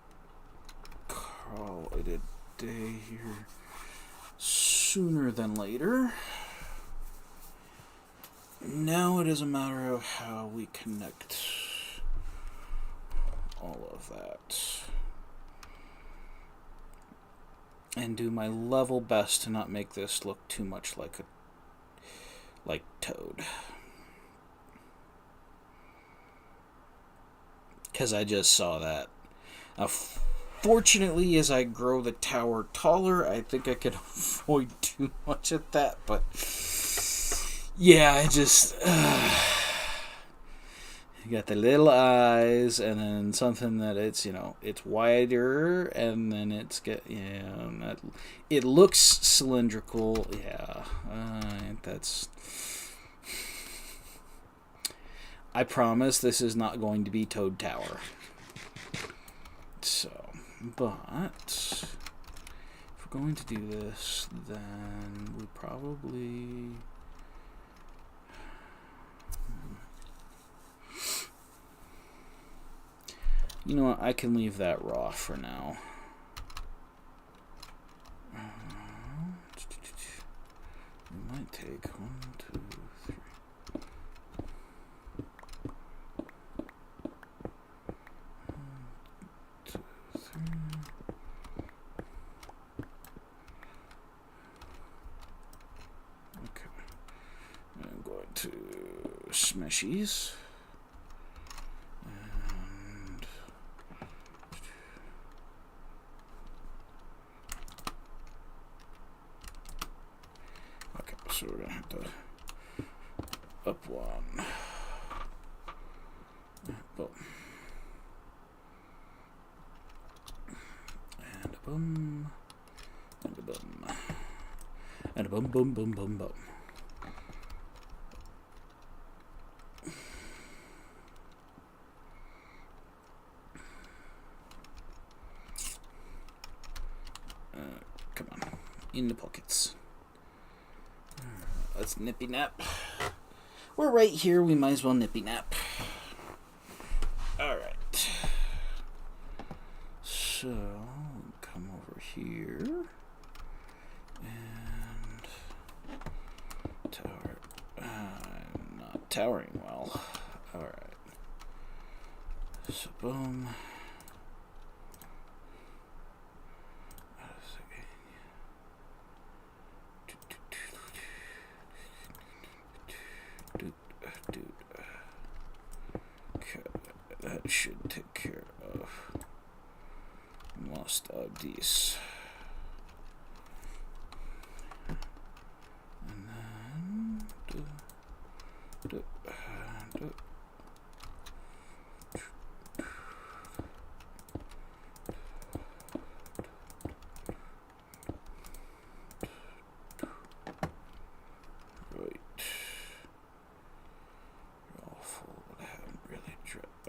call it a day here sooner than later. Now it is a matter of how we connect all of that. And do my level best to not make this look too much like Toad. Because I just saw that. Fortunately, as I grow the tower taller, I think I can avoid too much of that. But yeah, I just... you got the little eyes, and then something that it's, you know, it's wider, and then it looks cylindrical. Yeah, that's... I promise this is not going to be Toad Tower. So, but if we're going to do this, then we probably... You know what, I can leave that raw for now. We might take 1, 2, 3. 1, 2, 3. Okay. I'm going to smashies. So we're gonna have to up 1. Boom. And a boom. And a boom. And a boom, boom, boom, boom, boom. Come on. In the pockets. Let's nippy nap. We're right here, we might as well nippy nap. Alright. So, come over here. And tower. I'm not towering well. Alright. So, boom. That should take care of most of these. And then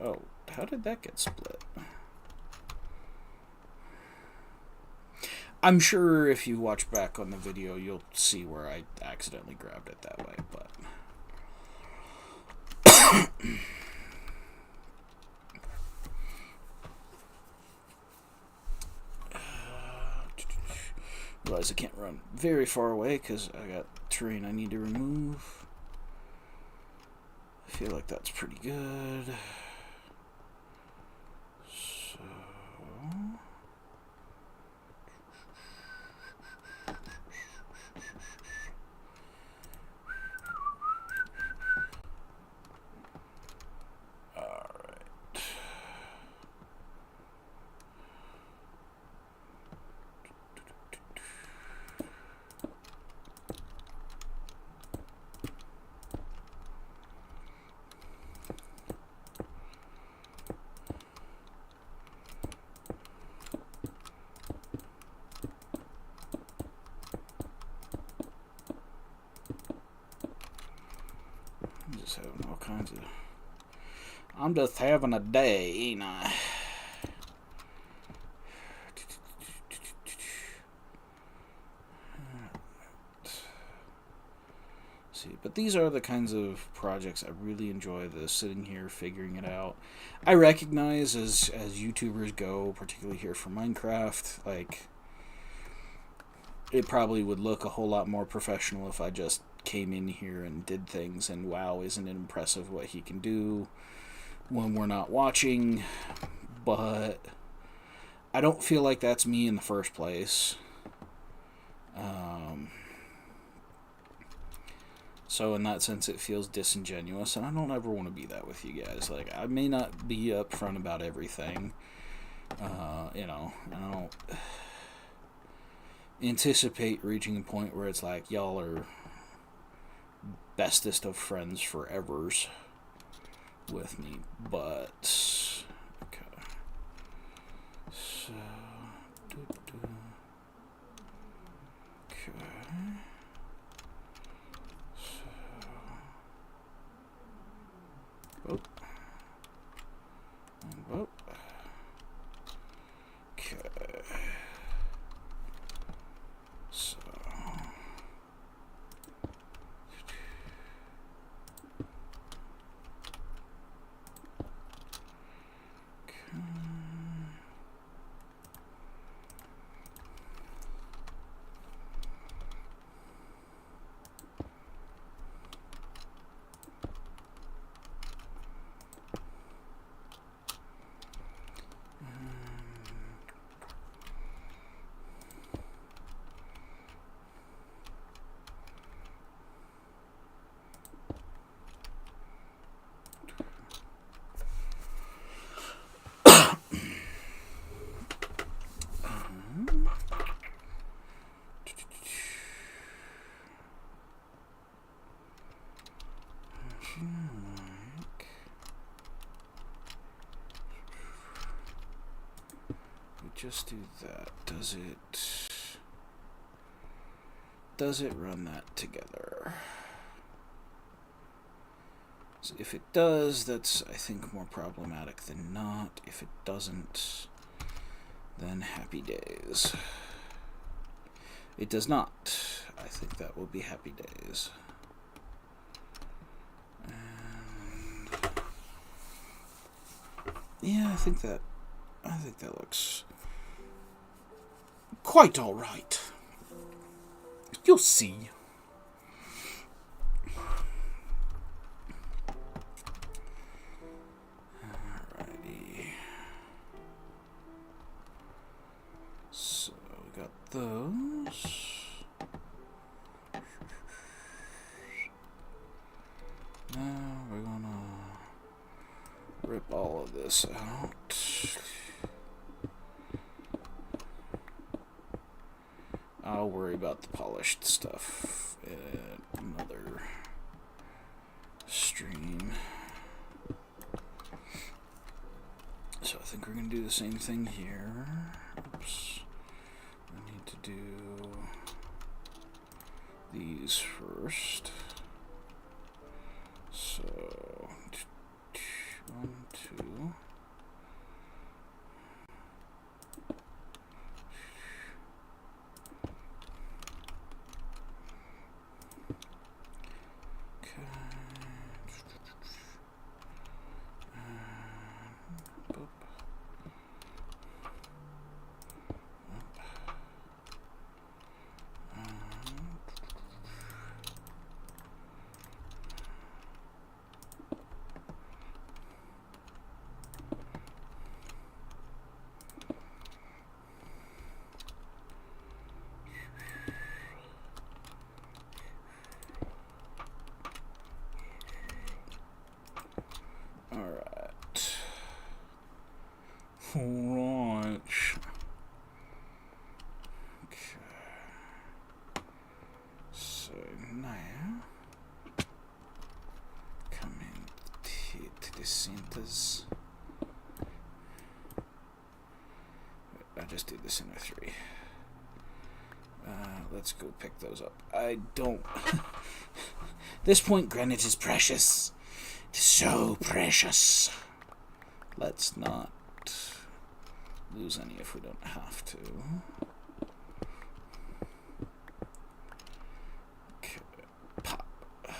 oh, how did that get split? I'm sure if you watch back on the video, you'll see where I accidentally grabbed it that way, but... realize I can't run very far away because I got terrain I need to remove. I feel like that's pretty good. So... Just having all kinds of... I'm just having a day, ain't I? See, but these are the kinds of projects I really enjoy, the sitting here figuring it out. I recognize as YouTubers go, particularly here for Minecraft, like, it probably would look a whole lot more professional if I just came in here and did things, and wow, isn't it impressive what he can do when we're not watching. But I don't feel like that's me in the first place. So in that sense, it feels disingenuous, and I don't ever want to be that with you guys. Like, I may not be upfront about everything, you know, and I don't anticipate reaching a point where it's like, y'all are bestest of friends forevers with me, but, okay, so, okay. Oh. And oh. Okay. So. Okay. Just do that. Does it run that together? So if it does, that's, I think, more problematic than not. If it doesn't, then happy days. It does not. I think that will be happy days. And yeah, I think that looks quite all right. You'll see. Alrighty. So we got those. Now we're gonna rip all of this out. I'll worry about the polished stuff in another stream. So I think we're going to do the same thing here. Oops. I need to do these first. So, 1, 2. Launch. Okay. So now, coming to the centers. I just did this in a 3. Let's go pick those up. I don't. This point, granite is precious. So precious. Let's not lose any if we don't have to. Okay, pop. Okay.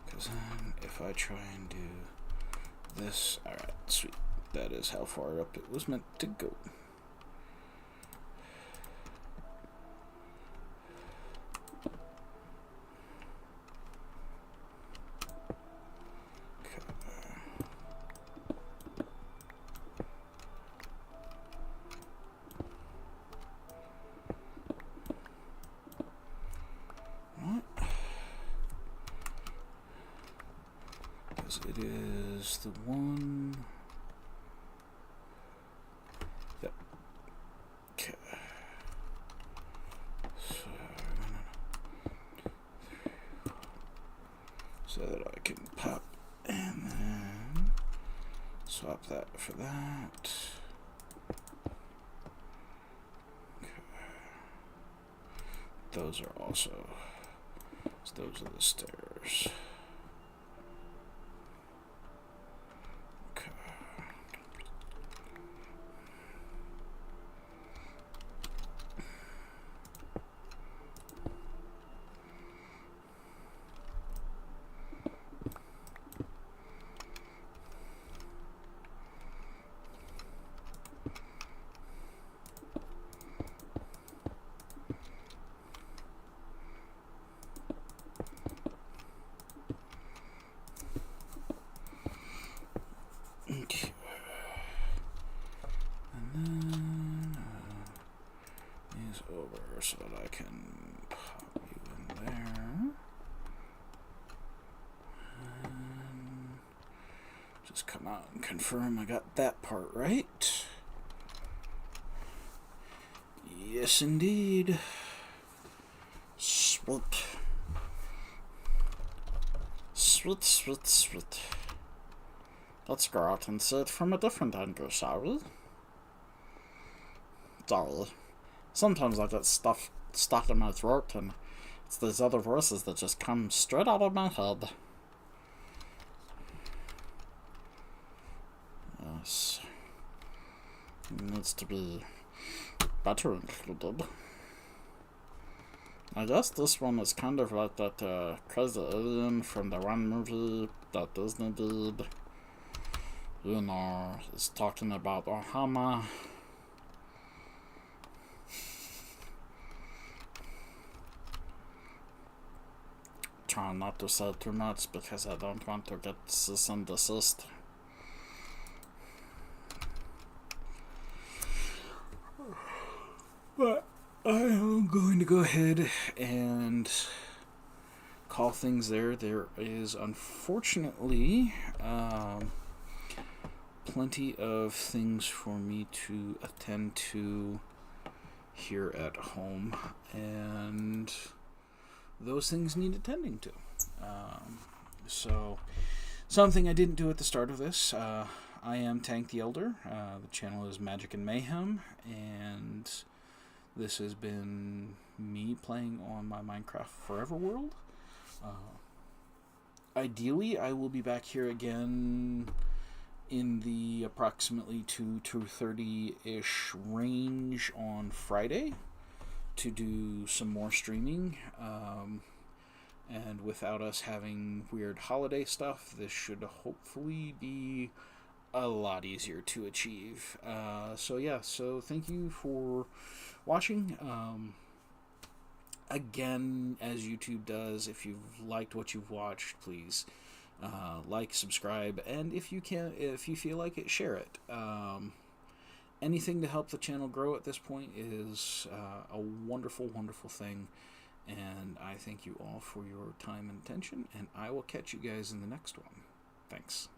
Because then if I try and do this, alright, sweet. That is how far up it was meant to go. It is the one. Yep. Okay. So that I can pop and then swap that for that. Okay. Those are also. Those are the stairs. Okay. And then these over so that I can pop you in there. And just come out and confirm I got that part right. Yes, indeed. Sweet. Sweet, sweet, sweet. Let's go out and see it from a different angle, shall we? Sorry. Sometimes I get stuff stuck in my throat, and it's these other voices that just come straight out of my head. Yes. It needs to be better included. I guess this one is kind of like that crazy alien from the one movie that Disney did. You know, he's talking about Ohama. Trying not to say too much because I don't want to get cease and desist. But I am going to go ahead and call things there. There is unfortunately plenty of things for me to attend to here at home, and those things need attending to. So, something I didn't do at the start of this, I am TanktheElder. The channel is Magic and Mayhem, and this has been me playing on my Minecraft Forever world. Ideally, I will be back here again in the approximately 2 to 30-ish range on Friday to do some more streaming. And without us having weird holiday stuff, this should hopefully be a lot easier to achieve. So thank you for watching. Again, as YouTube does, if you've liked what you've watched, please like, subscribe, and if you feel like it, share it. Anything to help the channel grow at this point is a wonderful, wonderful thing, and I thank you all for your time and attention, and I will catch you guys in the next one. Thanks.